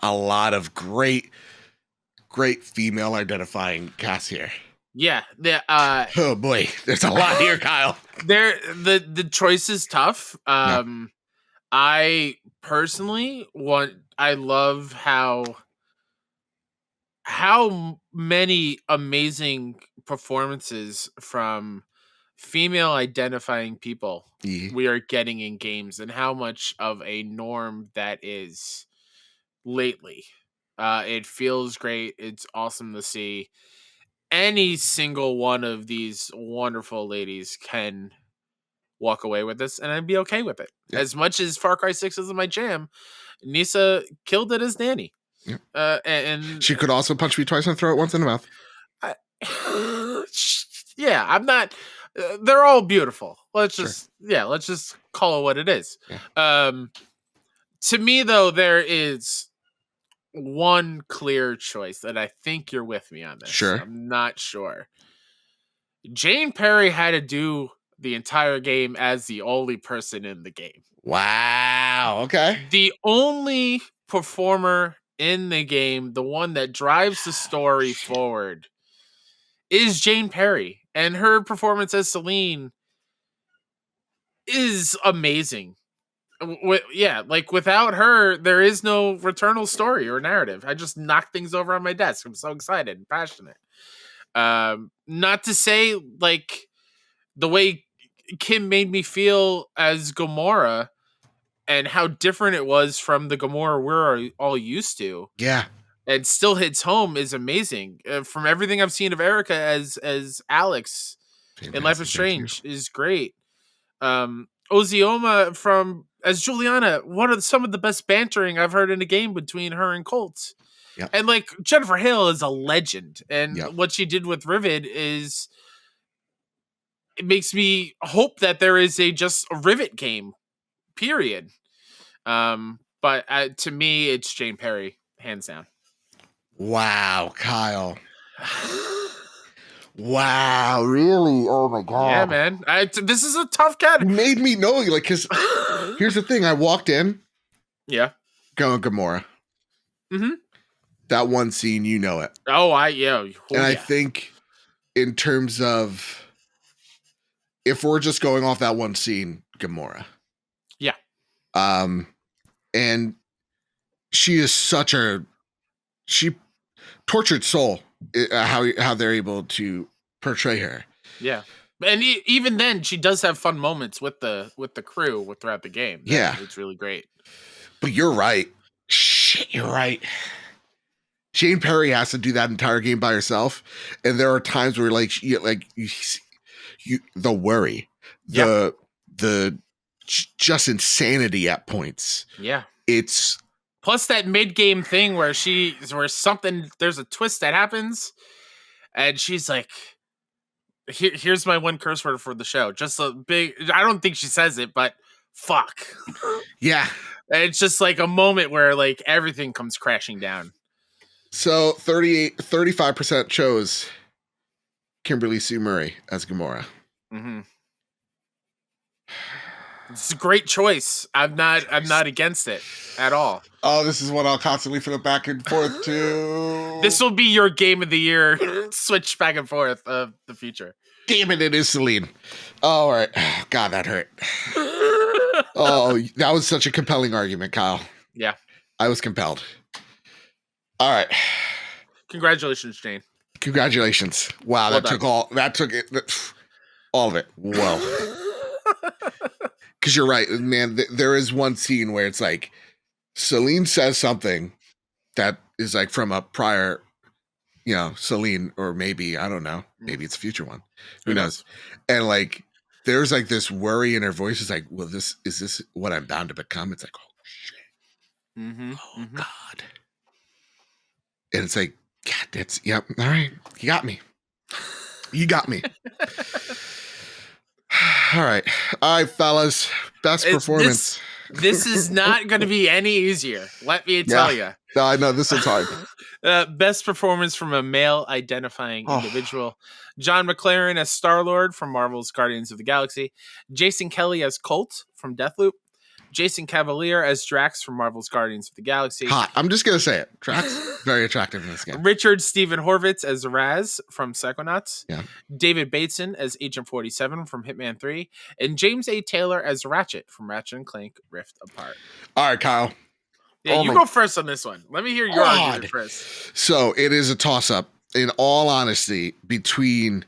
A lot of great female identifying cast here. Yeah. Oh boy, there's a lot here, Kyle. The choice is tough. I personally I love how many amazing performances from female identifying people we are getting in games, and how much of a norm that is lately. It feels great. It's awesome to see. Any single one of these wonderful ladies can walk away with this, and I'd be okay with it. Yep. As much as Far Cry 6 isn't my jam, Nisa killed it as Danny. Yep. And she could also punch me twice and throw it once in the mouth. Yeah, I'm not. They're all beautiful. Let's just call it what it is. Yeah. To me, though, there is one clear choice that I think you're with me on this. Sure. I'm not sure. Jane Perry had to do the entire game as the only person in the game. Wow. Okay. The only performer in the game, the one that drives the story forward, is Jane Perry. And her performance as Celine is amazing. Without her, there is no Returnal story or narrative. I just knock things over on my desk. I'm so excited and passionate. Not to say, like, the way Kim made me feel as Gamora and how different it was from the Gamora we're all used to. Yeah. And still hits home is amazing. From everything I've seen of Erica as Alex in Life is Strange is great. Ozioma as Juliana, some of the best bantering I've heard in a game between her and Colt. Yep. And like Jennifer Hale is a legend, and what she did with Rivet it makes me hope that there is just a Rivet game, period. But to me, it's Jane Perry, hands down. Wow, Kyle. Wow, really? Oh my Yeah, god. man. This is a tough cat. You made me know, like, because here's the thing. I walked in Yeah. going Gamora. Mm-hmm. That one scene, you know it. Yeah. Oh, And I yeah. think in terms of if we're just going off that one scene, Gamora. Yeah. And she is such a tortured soul. How they're able to portray her. Yeah. And even then, she does have fun moments with the crew throughout the game. Yeah, It's really great. but you're right. Shit, you're right. Jane Perry has to do that entire game by herself, and there are times where like the worry, the just insanity at points. Yeah. It's plus that mid game thing where there's a twist that happens, and she's like, here's my one curse word for the show. Just a big. I don't think she says it, but fuck. Yeah. And it's just like a moment where like everything comes crashing down. So 35% chose Kimberly Sue Murray as Gamora. Mm-hmm. It's a great choice. I'm not against it at all. Oh, this is what I'll constantly flip back and forth to. This will be your game of the year. Switch back and forth of the future. Damn it is Celine. Oh, all right. God, that hurt. Oh, that was such a compelling argument, Kyle. Yeah. I was compelled. All right. Congratulations, Jane. Congratulations. Wow, Well that took it all of it. Whoa. Because you're right, man. There is one scene where it's like Celine says something that is like from a prior, Celine, or maybe, I don't know, maybe it's a future one. Who knows? And like, there's like this worry in her voice. It's like, well, is this what I'm bound to become? It's like, oh shit. Mm-hmm. Oh God. And it's like, God, yep. All right. You got me. You got me. All right, fellas. Best performance. This is not going to be any easier. Let me tell you. No, I know this is hard. Best performance from a male identifying individual. John McClaren as Star-Lord from Marvel's Guardians of the Galaxy. Jason Kelly as Colt from Deathloop. Jason Cavalier as Drax from Marvel's Guardians of the Galaxy. Hot. I'm just going to say it. Drax, very attractive in this game. Richard Stephen Horvitz as Raz from Psychonauts. Yeah. David Bateson as Agent 47 from Hitman 3. And James A. Taylor as Ratchet from Ratchet and Clank Rift Apart. All right, Kyle. Yeah, you go first on this one. Let me hear your argument first. So it is a toss-up, in all honesty, between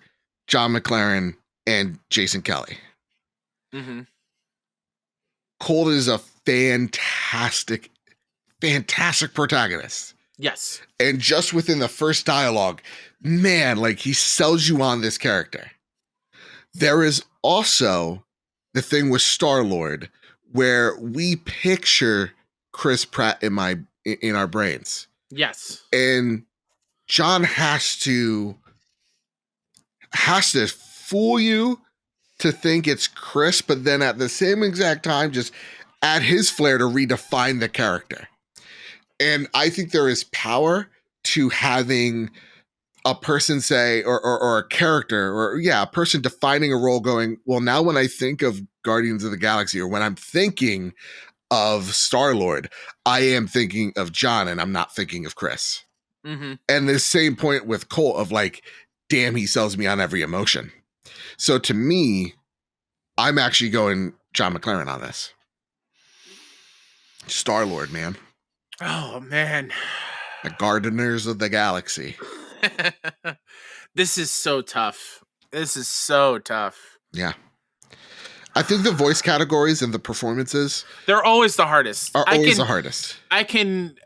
John McClaren and Jason Kelly. Mm-hmm. Colt is a fantastic protagonist. Yes. And just within the first dialogue, man, like he sells you on this character. There is also the thing with Star-Lord where we picture Chris Pratt in our brains. Yes. And John has to fool you to think it's Chris, but then at the same exact time, just add his flair to redefine the character. And I think there is power to having a person say, or a character, a person defining a role going, well, now when I think of Guardians of the Galaxy, or when I'm thinking of Star-Lord, I am thinking of John and I'm not thinking of Chris. Mm-hmm. And the same point with Colt of like, damn, he sells me on every emotion. So to me, I'm actually going John McClaren on this. Star-Lord, man. Oh, man. The Gardeners of the Galaxy. This is so tough. Yeah. I think the voice categories and the performances, they're always the hardest. I can,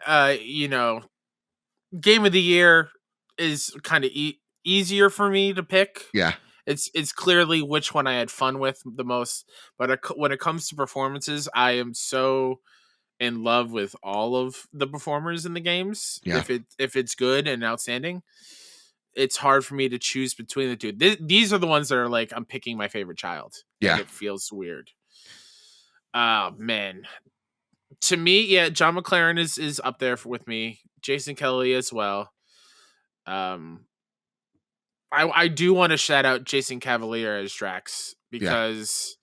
game of the year is kind of easier for me to pick. Yeah. It's clearly which one I had fun with the most. But when it comes to performances, I am so in love with all of the performers in the games. Yeah. If it's good and outstanding, it's hard for me to choose between the two. These are the ones that are like, I'm picking my favorite child. Yeah. And it feels weird. Man. To me, yeah, John McClaren is up there with me. Jason Kelly as well. I do want to shout out Jason Cavalier as Drax, because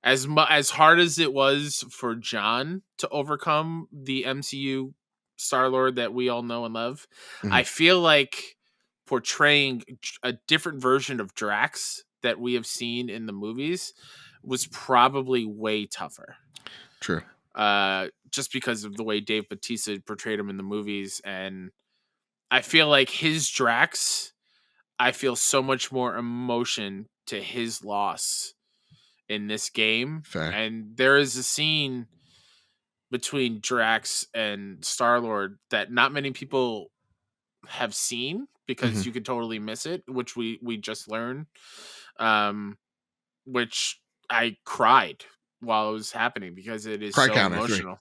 as hard as it was for John to overcome the MCU Star-Lord that we all know and love, I feel like portraying a different version of Drax that we have seen in the movies was probably way tougher. True. Just because of the way Dave Bautista portrayed him in the movies, and I feel like his Drax, I feel so much more emotion to his loss in this game. Fair. And there is a scene between Drax and Star-Lord that not many people have seen, because you could totally miss it, which we just learned. Which I cried while it was happening, because it is so emotional.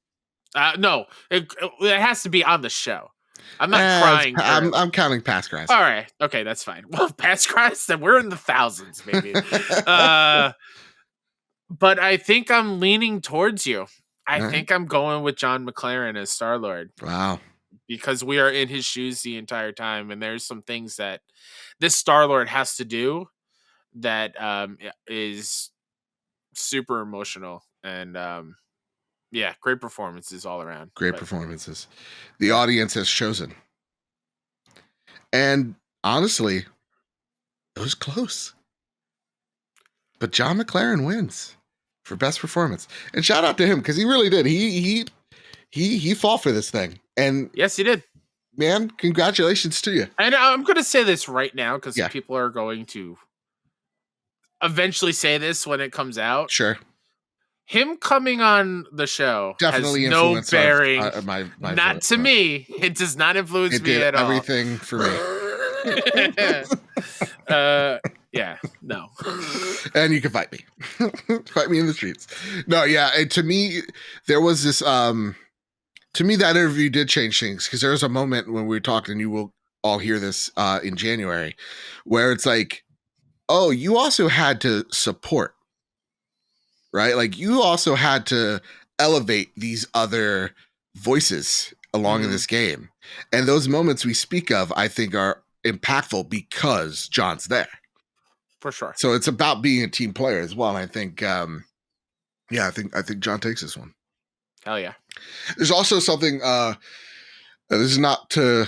No, it has to be on the show. I'm not crying. I'm counting past cries. All right, okay, that's fine. Well, past cries, then we're in the thousands, maybe. But I think I'm leaning towards you. I think I'm going with John McClaren as Star-Lord. Wow. Because we are in his shoes the entire time, and there's some things that this Star-Lord has to do that is super emotional, and yeah, great performances all around. Great performances. The audience has chosen. And honestly, it was close. But John McClaren wins for best performance. And shout out to him, because he really did. He fought for this thing. And yes, he did. Man, congratulations to you. And I'm going to say this right now, because people are going to eventually say this when it comes out. Sure. Him coming on the show definitely has no bearing. My not vote, to me. It does not influence me at all. Everything for me. Yeah, no. And you can fight me. Fight me in the streets. No, yeah. And to me, there was this. To me, that interview did change things, because there was a moment when we were talking, and you will all hear this in January, where it's like, oh, you also had to support. Right? Like, you also had to elevate these other voices along in this game. And those moments we speak of, I think, are impactful because John's there. For sure. So it's about being a team player as well. And I think, I think John takes this one. Hell yeah. There's also something, this is not to,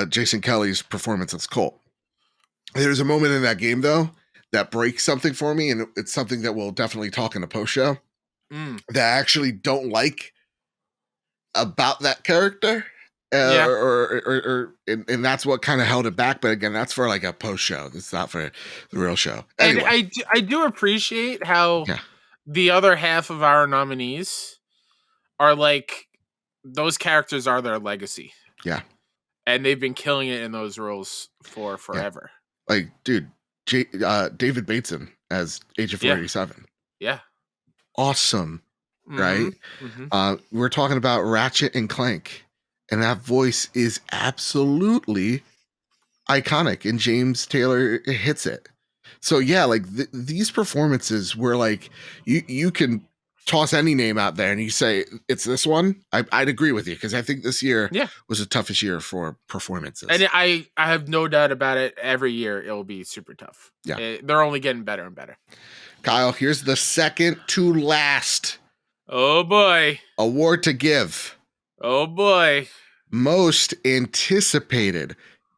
Jason Kelly's performance as Colt. There's a moment in that game, though, that breaks something for me, and it's something that we'll definitely talk in a post show that I actually don't like about that character, and that's what kind of held it back. But again, that's for like a post show. It's not for the real show. Anyway. And I do appreciate how the other half of our nominees are like, those characters are their legacy. Yeah, and they've been killing it in those roles for forever. Yeah. Like, dude. David Bateson as Agent 487. Yeah. Awesome. Right? We're talking about Ratchet and Clank, and that voice is absolutely iconic, and James Taylor hits it. So yeah, like these performances were like, you can toss any name out there and you say it's this one, I'd agree with you, because I think this year was the toughest year for performances. And I have no doubt about it. Every year it will be super tough. Yeah, they're only getting better and better. Kyle, here's the second to last. Oh boy. Award to give. Oh boy. Most anticipated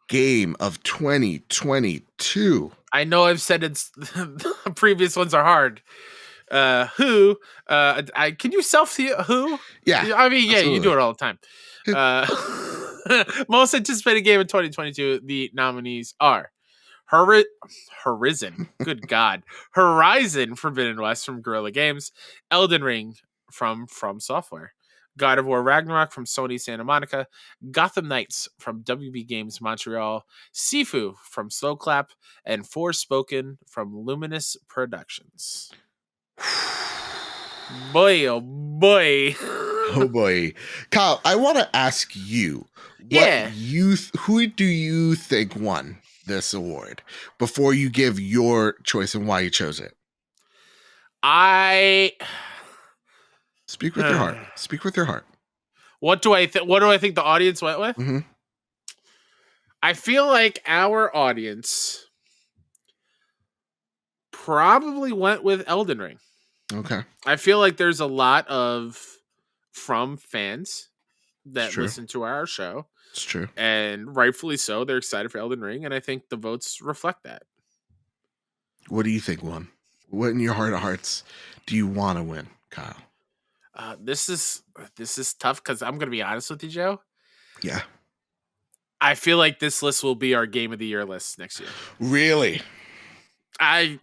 game of 2022. I know I've said it's the previous ones are hard. Who? Can you self who? Yeah. I mean, absolutely. You do it all the time. Most anticipated game of 2022. The nominees are Horizon. Good God. Horizon Forbidden West from Guerrilla Games. Elden Ring from Software. God of War Ragnarok from Sony Santa Monica, Gotham Knights from WB Games Montreal, Sifu from Slow Clap, and Forspoken from Luminous Productions. Boy, oh boy. Oh boy. Kyle, I want to ask you, who do you think won this award before you give your choice and why you chose it? Speak with your heart. Speak with your heart. What do I think the audience went with? I feel like our audience probably went with Elden Ring. Okay. I feel like there's a lot of from fans It's that true. listen to our show. It's true. And rightfully so, they're excited for Elden Ring, and I think the votes reflect that. What do you think won? What in your heart of hearts do you want to win, Kyle? This is tough because I'm gonna be honest with you, Joe. Yeah. I feel like this list will be our Game of the Year list next year. Really? I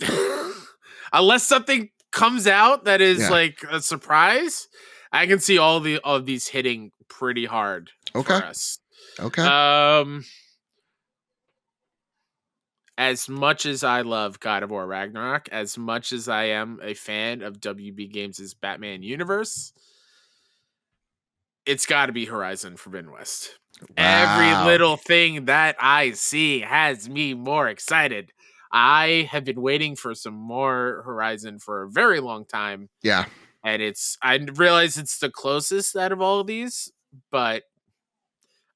unless something comes out that is like a surprise, I can see all of these hitting pretty hard for us. Okay. As much as I love God of War Ragnarok, as much as I am a fan of WB Games' Batman universe, it's got to be Horizon Forbidden West. Wow. Every little thing that I see has me more excited. I have been waiting for some more Horizon for a very long time. Yeah. And I realize it's the closest out of all of these, but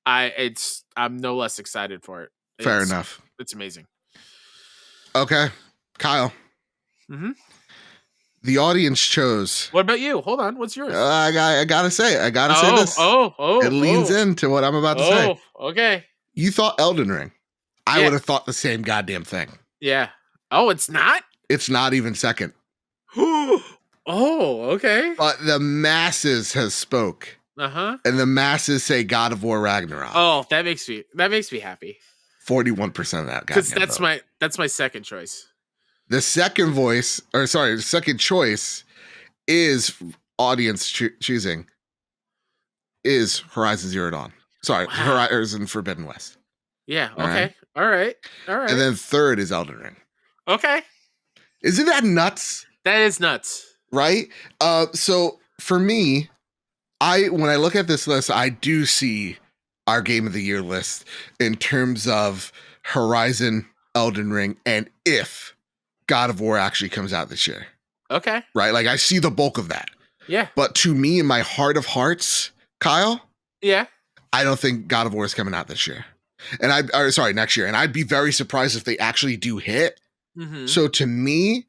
I'm no less excited for it. Fair enough. It's amazing. Okay. Kyle. Mm-hmm. The audience chose. What about you? Hold on. What's yours? I gotta say this. It leans into what I'm about to say. Okay. You thought Elden Ring. I would have thought the same goddamn thing. Yeah. Oh, it's not? It's not even second. Oh, okay. But the masses has spoke. Uh-huh. And the masses say God of War Ragnarok. Oh, that makes me happy. 41% of that guy. Because that's my second choice. The second choice is audience choosing is Horizon Zero Dawn. Sorry, wow. Horizon Forbidden West. Yeah, okay. All right. And then third is Elden Ring. Okay. Isn't that nuts? That is nuts. Right? So for me, when I look at this list, I do see our Game of the Year list in terms of Horizon, Elden Ring, and if God of War actually comes out this year. Okay. Right? Like I see the bulk of that. Yeah. But to me, in my heart of hearts, Kyle. Yeah. I don't think God of War is coming out this year. Next year. And I'd be very surprised if they actually do hit. Mm-hmm. So to me,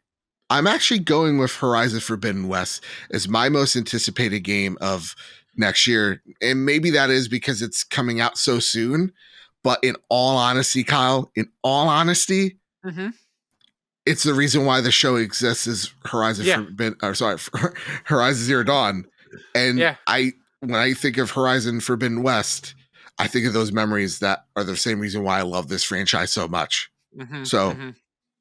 I'm actually going with Horizon Forbidden West as my most anticipated game of next year. And maybe that is because it's coming out so soon. But in all honesty, Kyle, mm-hmm. It's the reason why the show exists is Horizon Zero Dawn. And when I think of Horizon Forbidden West, I think of those memories that are the same reason why I love this franchise so much. Mm-hmm. So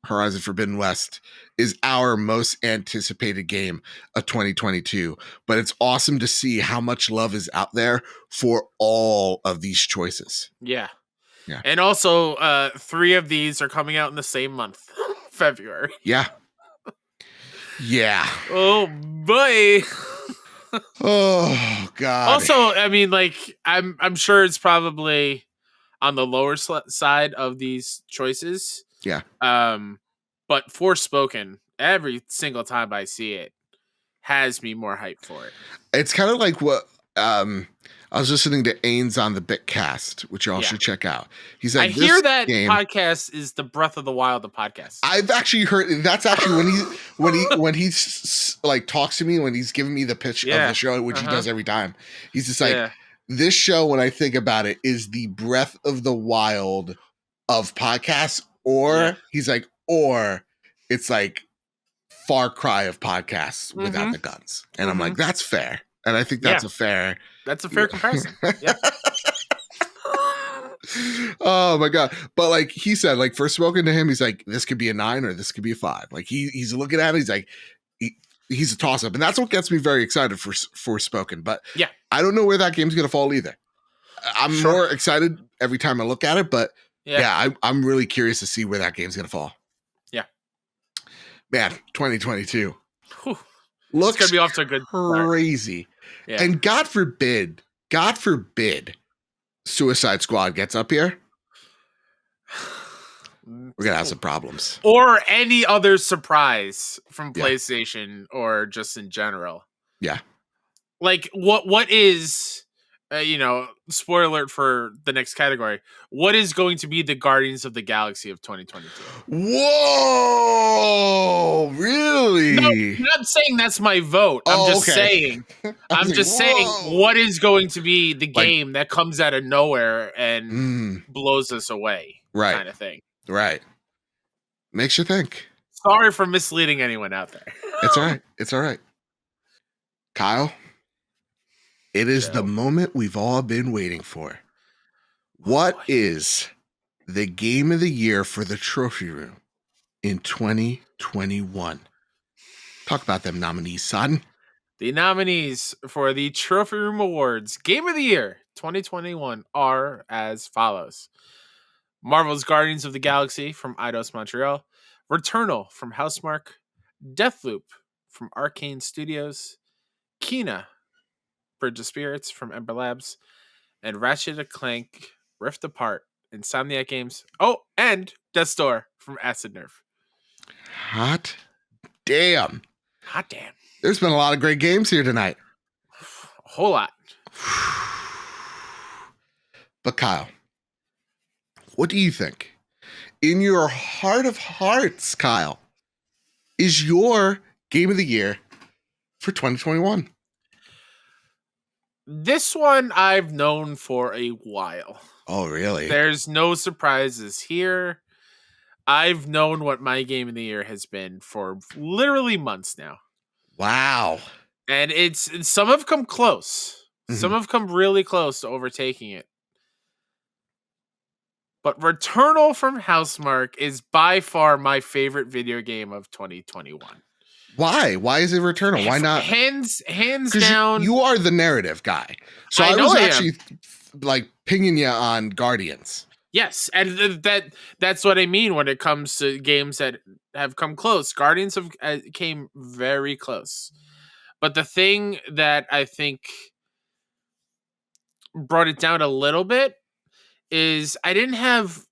Horizon Forbidden West is our most anticipated game of 2022. But it's awesome to see how much love is out there for all of these choices. Yeah. Yeah. And also, 3 of these are coming out in the same month, February. Yeah. Yeah. Oh, boy. Oh, God. Also, I mean, like, I'm sure it's probably on the lower side of these choices. Yeah. But Forspoken, every single time I see it, has me more hyped for it. It's kind of like what I was listening to Ains on the Bitcast, which y'all should check out. He's like, I hear that podcast is the Breath of the Wild of podcasts. I've actually heard that's actually when he's like talks to me when he's giving me the pitch of the show, which he does every time. He's just like, this show, when I think about it, is the Breath of the Wild of podcasts, or he's like, or it's like Far Cry of podcasts without the guns. And I'm like, that's fair. And I think that's a fair comparison. Yeah. Oh my God. But like he said, like first spoken to him, he's like, this could be a 9 or this could be a 5. Like he's looking at it, he's like, he's a toss up. And that's what gets me very excited for Forspoken. But I don't know where that game's gonna fall either. I'm more excited every time I look at it, but I'm really curious to see where that game's gonna fall. Yeah. Man, 2022. Whew. Looks gonna be off to a good crazy. Yeah. And God forbid, Suicide Squad gets up here. We're gonna have some problems. Or any other surprise from PlayStation or just in general. Yeah. Like what is spoiler alert for the next category. What is going to be the Guardians of the Galaxy of 2022? Whoa, No, really? I'm not saying that's my vote. I'm Oh, just okay. saying. I was I'm like, just saying whoa. what is going to be the Like, game that comes out of nowhere and blows us away, right, kind of thing. right. Makes you think. Sorry for misleading anyone out there. It's all right. It's all right. Kyle, it is the Joe. moment we've all been waiting for. Oh, What boy. is the game of the year for the trophy room in 2021? Talk about them nominees, son. The nominees for the Trophy Room Awards Game of the Year 2021 are as follows: Marvel's Guardians of the Galaxy from Eidos Montreal, Returnal from Housemarque, Deathloop from Arcane Studios, Kena Bridge of Spirits from Ember Labs, and Ratchet and Clank Rift Apart Insomniac Games. Oh, and Death's Door from Acid Nerve. Hot damn. Hot damn. There's been a lot of great games here tonight. A whole lot. But Kyle, what do you think? In your heart of hearts, Kyle, is your game of the year for 2021? This one I've known for a while. Oh, really? There's no surprises here. I've known what my game of the year has been for literally months now. Wow. And some have come close. Mm-hmm. Some have come really close to overtaking it. But Returnal from Housemarque is by far my favorite video game of 2021. Why? Why is it Returnal? Why not? Hands down. You are the narrative guy. So I was actually like pinging you on Guardians. Yes, and that's what I mean when it comes to games that have come close. Guardians came very close. But the thing that I think brought it down a little bit is I didn't have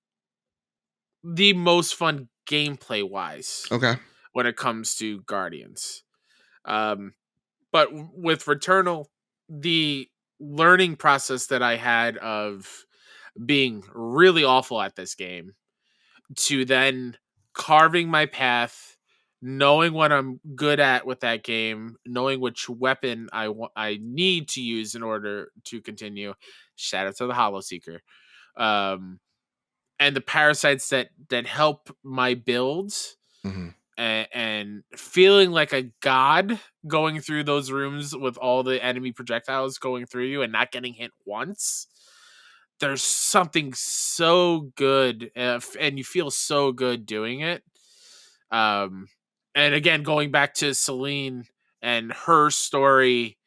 the most fun gameplay wise. Okay. When it comes to Guardians. But with Returnal, the learning process that I had of being really awful at this game to then carving my path, knowing what I'm good at with that game, knowing which weapon I need to use in order to continue. Shout out to the Hollow Seeker. And the parasites that help my builds. Mm-hmm. And feeling like a god going through those rooms with all the enemy projectiles going through you and not getting hit once. There's something so good, and you feel so good doing it. And again, going back to Celine and her story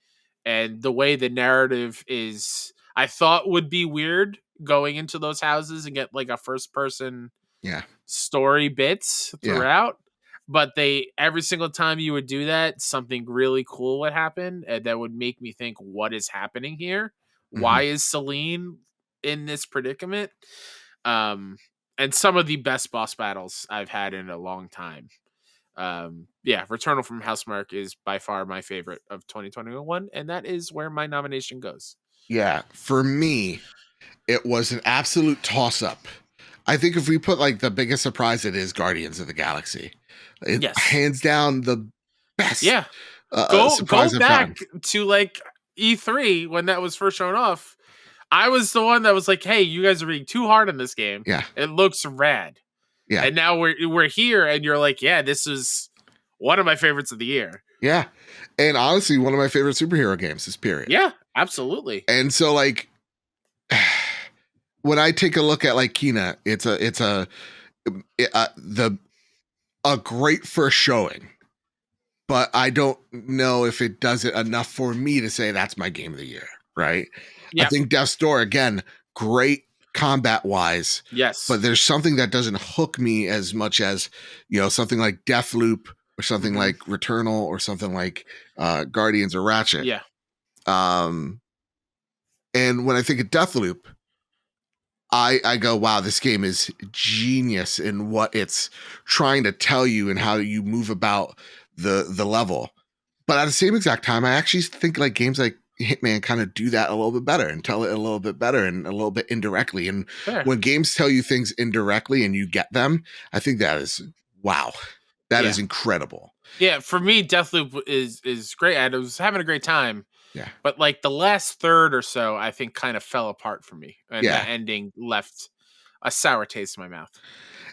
and the way the narrative is, I thought would be weird going into those houses and get like a first person story bits throughout. But every single time you would do that, something really cool would happen, and that would make me think, what is happening here? Mm-hmm. Why is Celine in this predicament? And some of the best boss battles I've had in a long time. Returnal from Housemarque is by far my favorite of 2021, and that is where my nomination goes. Yeah, for me, it was an absolute toss-up. I think if we put like the biggest surprise, it is Guardians of the Galaxy. It's hands down the best. Yeah. Go back to like E3 when that was first shown off. I was the one that was like, hey, you guys are being too hard on this game. Yeah. It looks rad. Yeah. And now we're here and you're like, yeah, this is one of my favorites of the year. Yeah. And honestly, one of my favorite superhero games is period. Yeah, absolutely. And so like when I take a look at like Kena, it's a great first showing, but I don't know if it does it enough for me to say that's my game of the year, right? Yep. I think Death's Door, again, great combat wise. Yes. But there's something that doesn't hook me as much as, something like Deathloop or something like Returnal or something like Guardians or Ratchet. Yeah. And when I think of Deathloop, I go, wow, this game is genius in what it's trying to tell you and how you move about the level. But at the same exact time, I actually think like games like Hitman kind of do that a little bit better and tell it a little bit better and a little bit indirectly. And Fair. when games tell you things indirectly and you get them, I think that is wow. That is incredible. Yeah, for me, Deathloop is great. I was having a great time. Yeah. But like the last third or so, I think kind of fell apart for me. And that ending left a sour taste in my mouth.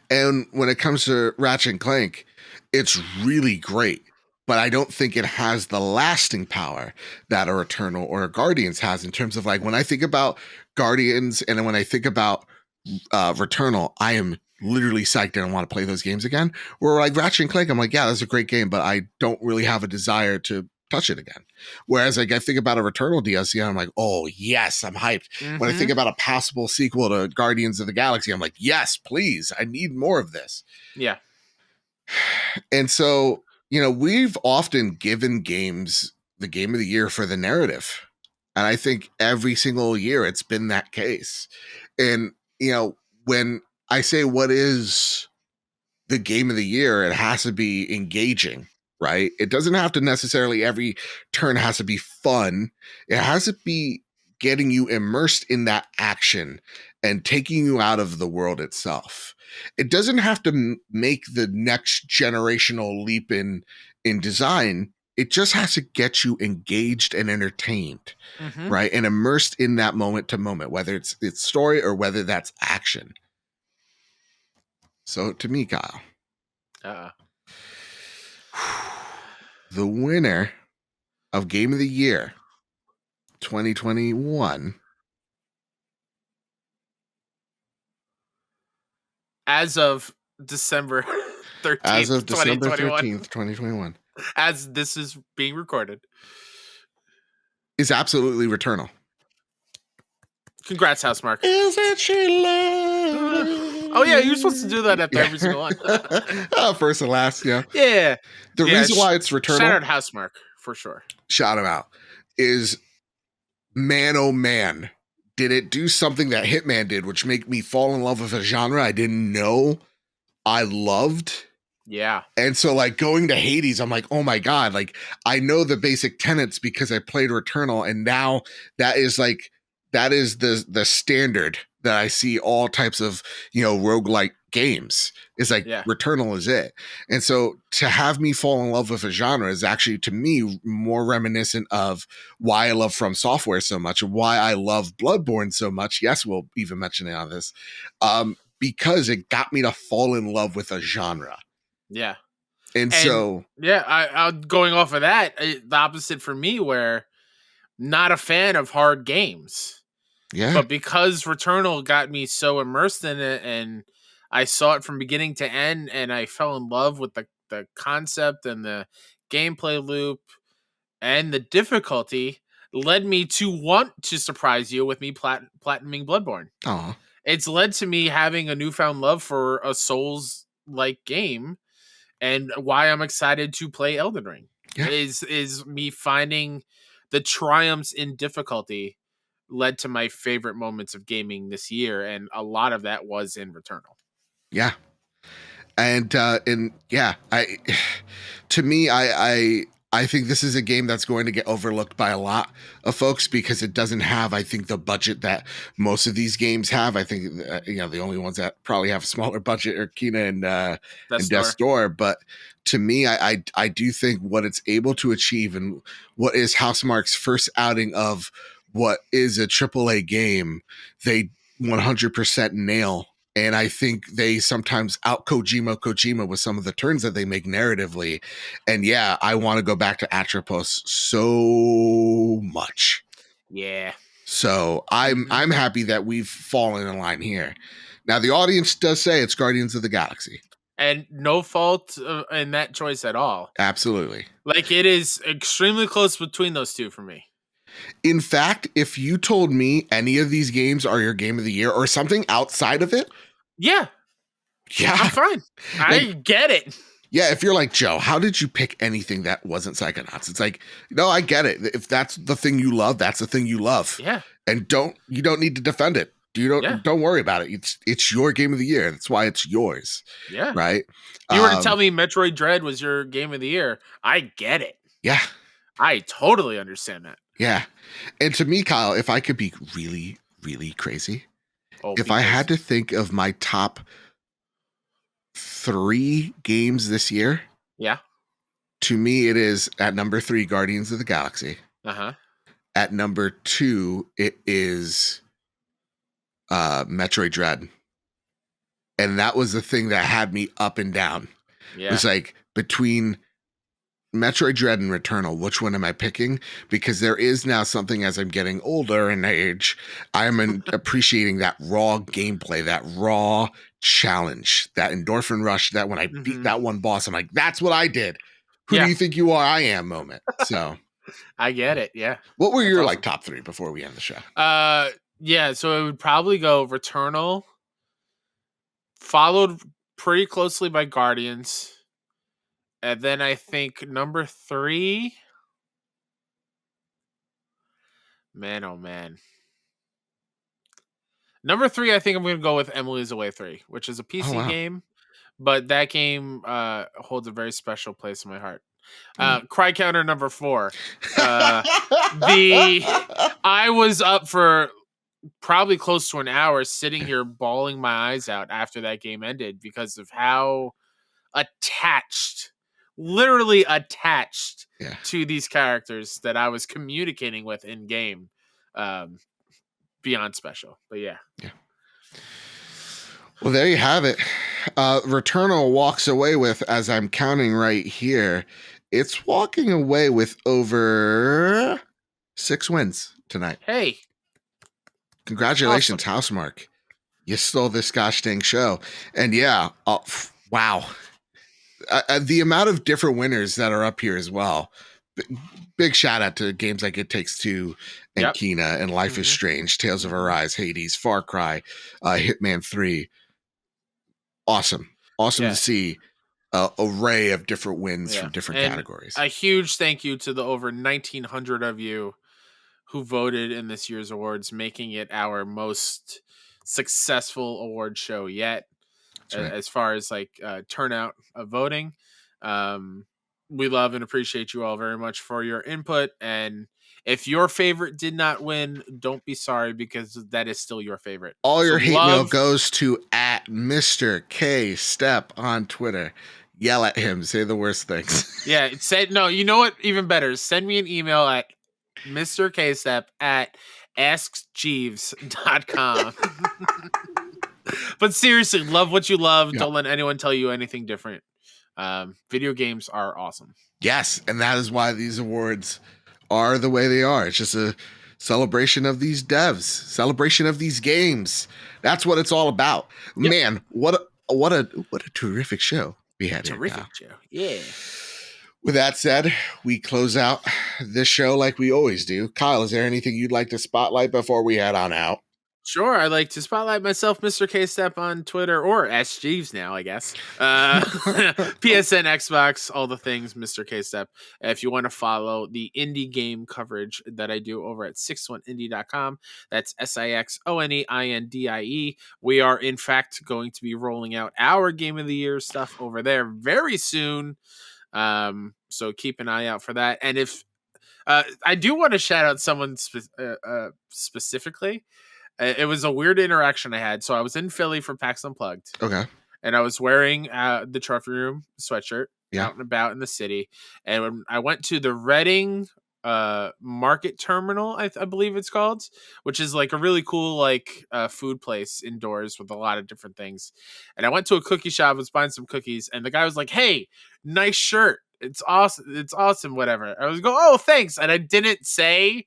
And when it comes to Ratchet and Clank, it's really great. But I don't think it has the lasting power that a Returnal or a Guardians has in terms of like when I think about Guardians and when I think about Returnal, I am literally psyched and I want to play those games again. Where like Ratchet and Clank, I'm like, yeah, that's a great game, but I don't really have a desire to touch it again. Whereas like I think about a Returnal DLC, I'm like, oh yes, I'm hyped. When I think about a possible sequel to Guardians of the Galaxy, I'm like, yes, please, I need more of this. Yeah. And so, you know, we've often given games the game of the year for the narrative. And I think every single year it's been that case. And, you know, when I say what is the game of the year, it has to be engaging, right? It doesn't have to necessarily every turn has to be fun. It has to be getting you immersed in that action and taking you out of the world itself. It doesn't have to make the next generational leap in design. It just has to get you engaged and entertained, right? And immersed in that moment to moment, whether it's story or whether that's action. So to me, Kyle, the winner of Game of the Year 2021, as of December 13th, as of December 2021, 13th, 2021, as this is being recorded, is absolutely Returnal. Congrats, Housemarque. Isn't she lovely? Oh yeah, you're supposed to do that after every single one. First and last, yeah. Yeah. The reason why it's Returnal, shout out Housemarque for sure. Shout him out. Is man, oh man, did it do something that Hitman did, which made me fall in love with a genre I didn't know I loved. Yeah. And so like going to Hades, I'm like, oh my God, like I know the basic tenets because I played Returnal, and now that is the standard that I see all types of, you know, roguelike games is like Returnal is it. And so to have me fall in love with a genre is actually to me more reminiscent of why I love From Software so much and why I love Bloodborne so much. Yes, we'll even mention it on this. Because it got me to fall in love with a genre. Yeah. And so yeah, I going off of that, the opposite for me, where not a fan of hard games. Yeah. But because Returnal got me so immersed in it and I saw it from beginning to end and I fell in love with the concept and the gameplay loop and the difficulty, led me to want to surprise you with me platinuming Bloodborne. Aww. It's led to me having a newfound love for a Souls-like game, and why I'm excited to play Elden Ring is me finding the triumphs in difficulty led to my favorite moments of gaming this year, and a lot of that was in Returnal. Yeah. And yeah, to me, I think this is a game that's going to get overlooked by a lot of folks because it doesn't have, I think, the budget that most of these games have. I think, you know, the only ones that probably have a smaller budget are Kena and Death's Door. But to me, I do think what it's able to achieve and what is Housemarque's first outing of what is a AAA game, they 100% nail. And I think they sometimes out Kojima with some of the turns that they make narratively. And yeah, I want to go back to Atropos so much. Yeah. So I'm happy that we've fallen in line here. Now the audience does say it's Guardians of the Galaxy. And no fault in that choice at all. Absolutely. Like, it is extremely close between those two for me. In fact, if you told me any of these games are your game of the year or something outside of it. Yeah. I'm fine. I get it. Yeah, if you're like, Joe, how did you pick anything that wasn't Psychonauts? It's like, no, I get it. If that's the thing you love, that's the thing you love. Yeah. And you don't need to defend it. Don't worry about it. It's your game of the year. That's why it's yours. Yeah. Right? If you were to tell me Metroid Dread was your game of the year, I get it. Yeah. I totally understand that. Yeah. And to me, Kyle, if I could be really, really crazy, if Be I crazy. had to think of my top 3 games this year, Yeah. to me, it is at number 3, Guardians of the Galaxy. Uh-huh. At number 2, it is Metroid Dread. And that was the thing that had me up and down. Yeah. It was like between Metroid Dread and Returnal, which one am I picking? Because there is now something as I'm getting older in age, I'm appreciating that raw gameplay, that raw challenge, that endorphin rush, that when I beat that one boss, I'm like, that's what I did. Who do you think you are? I am moment. So I get it. Yeah. What were your like top 3 before we end the show? Yeah, so it would probably go Returnal, followed pretty closely by Guardians. And then I think number 3. Man, oh man. Number 3, I think I'm going to go with Emily's Away 3, which is a PC game. But that game holds a very special place in my heart. Cry counter number 4. I was up for probably close to an hour sitting here bawling my eyes out after that game ended because of how literally attached to these characters that I was communicating with in game. Beyond special. But yeah. Well, there you have it. Returnal walks away with, as I'm counting right here, it's walking away with over 6 wins tonight. Hey. Congratulations, awesome. Housemarque. You stole this gosh dang show. And yeah, wow. The amount of different winners that are up here as well. Big shout out to games like It Takes Two and Kena and Life is Strange, Tales of Arise, Hades, Far Cry, Hitman 3. Awesome to see an array of different wins from different categories. A huge thank you to the over 1,900 of you who voted in this year's awards, making it our most successful award show yet. As far as like turnout of voting. We love and appreciate you all very much for your input. And if your favorite did not win, don't be sorry, because that is still your favorite. All your hate mail goes to at Mr. K Step on Twitter. Yell at him. Say the worst things. Yeah. No, you know what? Even better. Send me an email at Mr. K Step at askjeeves.com. But seriously, love what you love. Don't let anyone tell you anything different. Video games are awesome. Yes, and that is why these awards are the way they are. It's just a celebration of these devs, celebration of these games. That's what it's all about. Yep. Man, what a terrific show we had. Terrific show. Yeah. With that said, we close out this show like we always do. Kyle, is there anything you'd like to spotlight before we head on out? Sure, I'd like to spotlight myself, Mr. K-Step, on Twitter, or S. Jeeves now, I guess. PSN, Xbox, all the things, Mr. K-Step. If you want to follow the indie game coverage that I do over at 61indie.com, that's SIXONEINDIE. We are, in fact, going to be rolling out our Game of the Year stuff over there very soon. So keep an eye out for that. And if I do want to shout out someone specifically. It was a weird interaction I had. So I was in Philly for PAX Unplugged. Okay. And I was wearing the Trophy Room sweatshirt out and about in the city. And when I went to the Reading Market Terminal, I believe it's called, which is like a really cool like food place indoors with a lot of different things. And I went to a cookie shop, was buying some cookies, and the guy was like, "Hey, nice shirt. It's awesome. It's awesome, whatever." I was going, "Oh, thanks." And I didn't say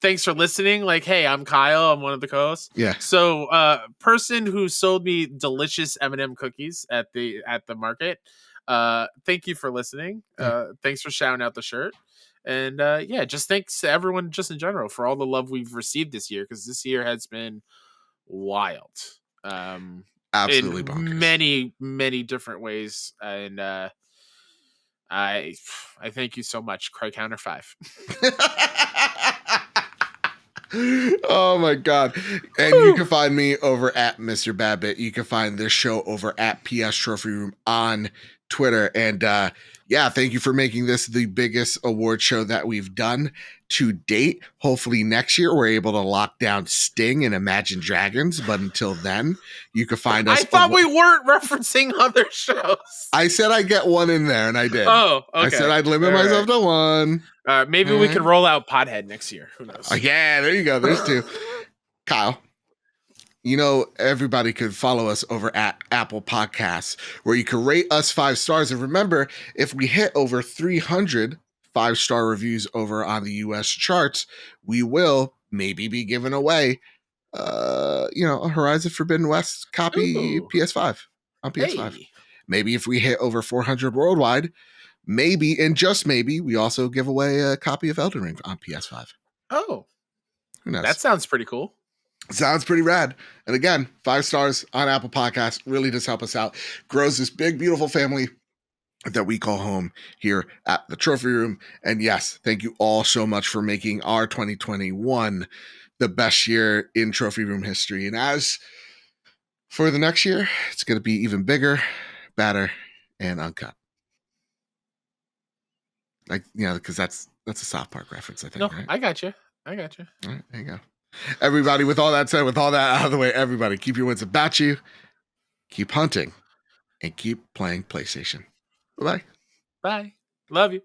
thanks for listening. Like, hey, I'm Kyle. I'm one of the co-hosts. Yeah. So, person who sold me delicious M&M cookies at the market. Thank you for listening. Thanks for shouting out the shirt. And just thanks to everyone just in general for all the love we've received this year, because this year has been wild. Absolutely in bonkers. Many, many different ways. And I thank you so much. Cry Counter 5. Oh my god. And you can find me over at Mr. Babbitt. You can find this show over at PS Trophy Room on Twitter. And thank you for making this the biggest award show that we've done. to date. Hopefully next year we're able to lock down Sting and Imagine Dragons, but until then, you can find us. I thought we weren't referencing other shows. I said I'd get one in there, and I did. Oh, okay. I said I'd limit myself to one. Maybe we can roll out Pothead next year. Who knows? Yeah, there you go. There's two. Kyle, you know, everybody could follow us over at Apple Podcasts, where you can rate us 5 stars. And remember, if we hit over 300 5-star reviews over on the US charts, we will maybe be giving away, a Horizon Forbidden West copy PS5 on PS5. Hey. Maybe if we hit over 400 worldwide, maybe, and just maybe, we also give away a copy of Elden Ring on PS5. Oh, who knows? That sounds pretty cool. Sounds pretty rad. And again, 5 stars on Apple Podcasts really does help us out. Grows this big, beautiful family that we call home here at the Trophy Room. And yes, thank you all so much for making our 2021 the best year in Trophy Room history. And as for the next year, it's going to be even bigger, badder, and uncut. Like, because that's a South Park reference, I think. No, right? I got you. All right, there you go. Everybody, with all that said, with all that out of the way, everybody, keep your wits about you, keep hunting, and keep playing PlayStation. Bye-bye. Bye. Love you.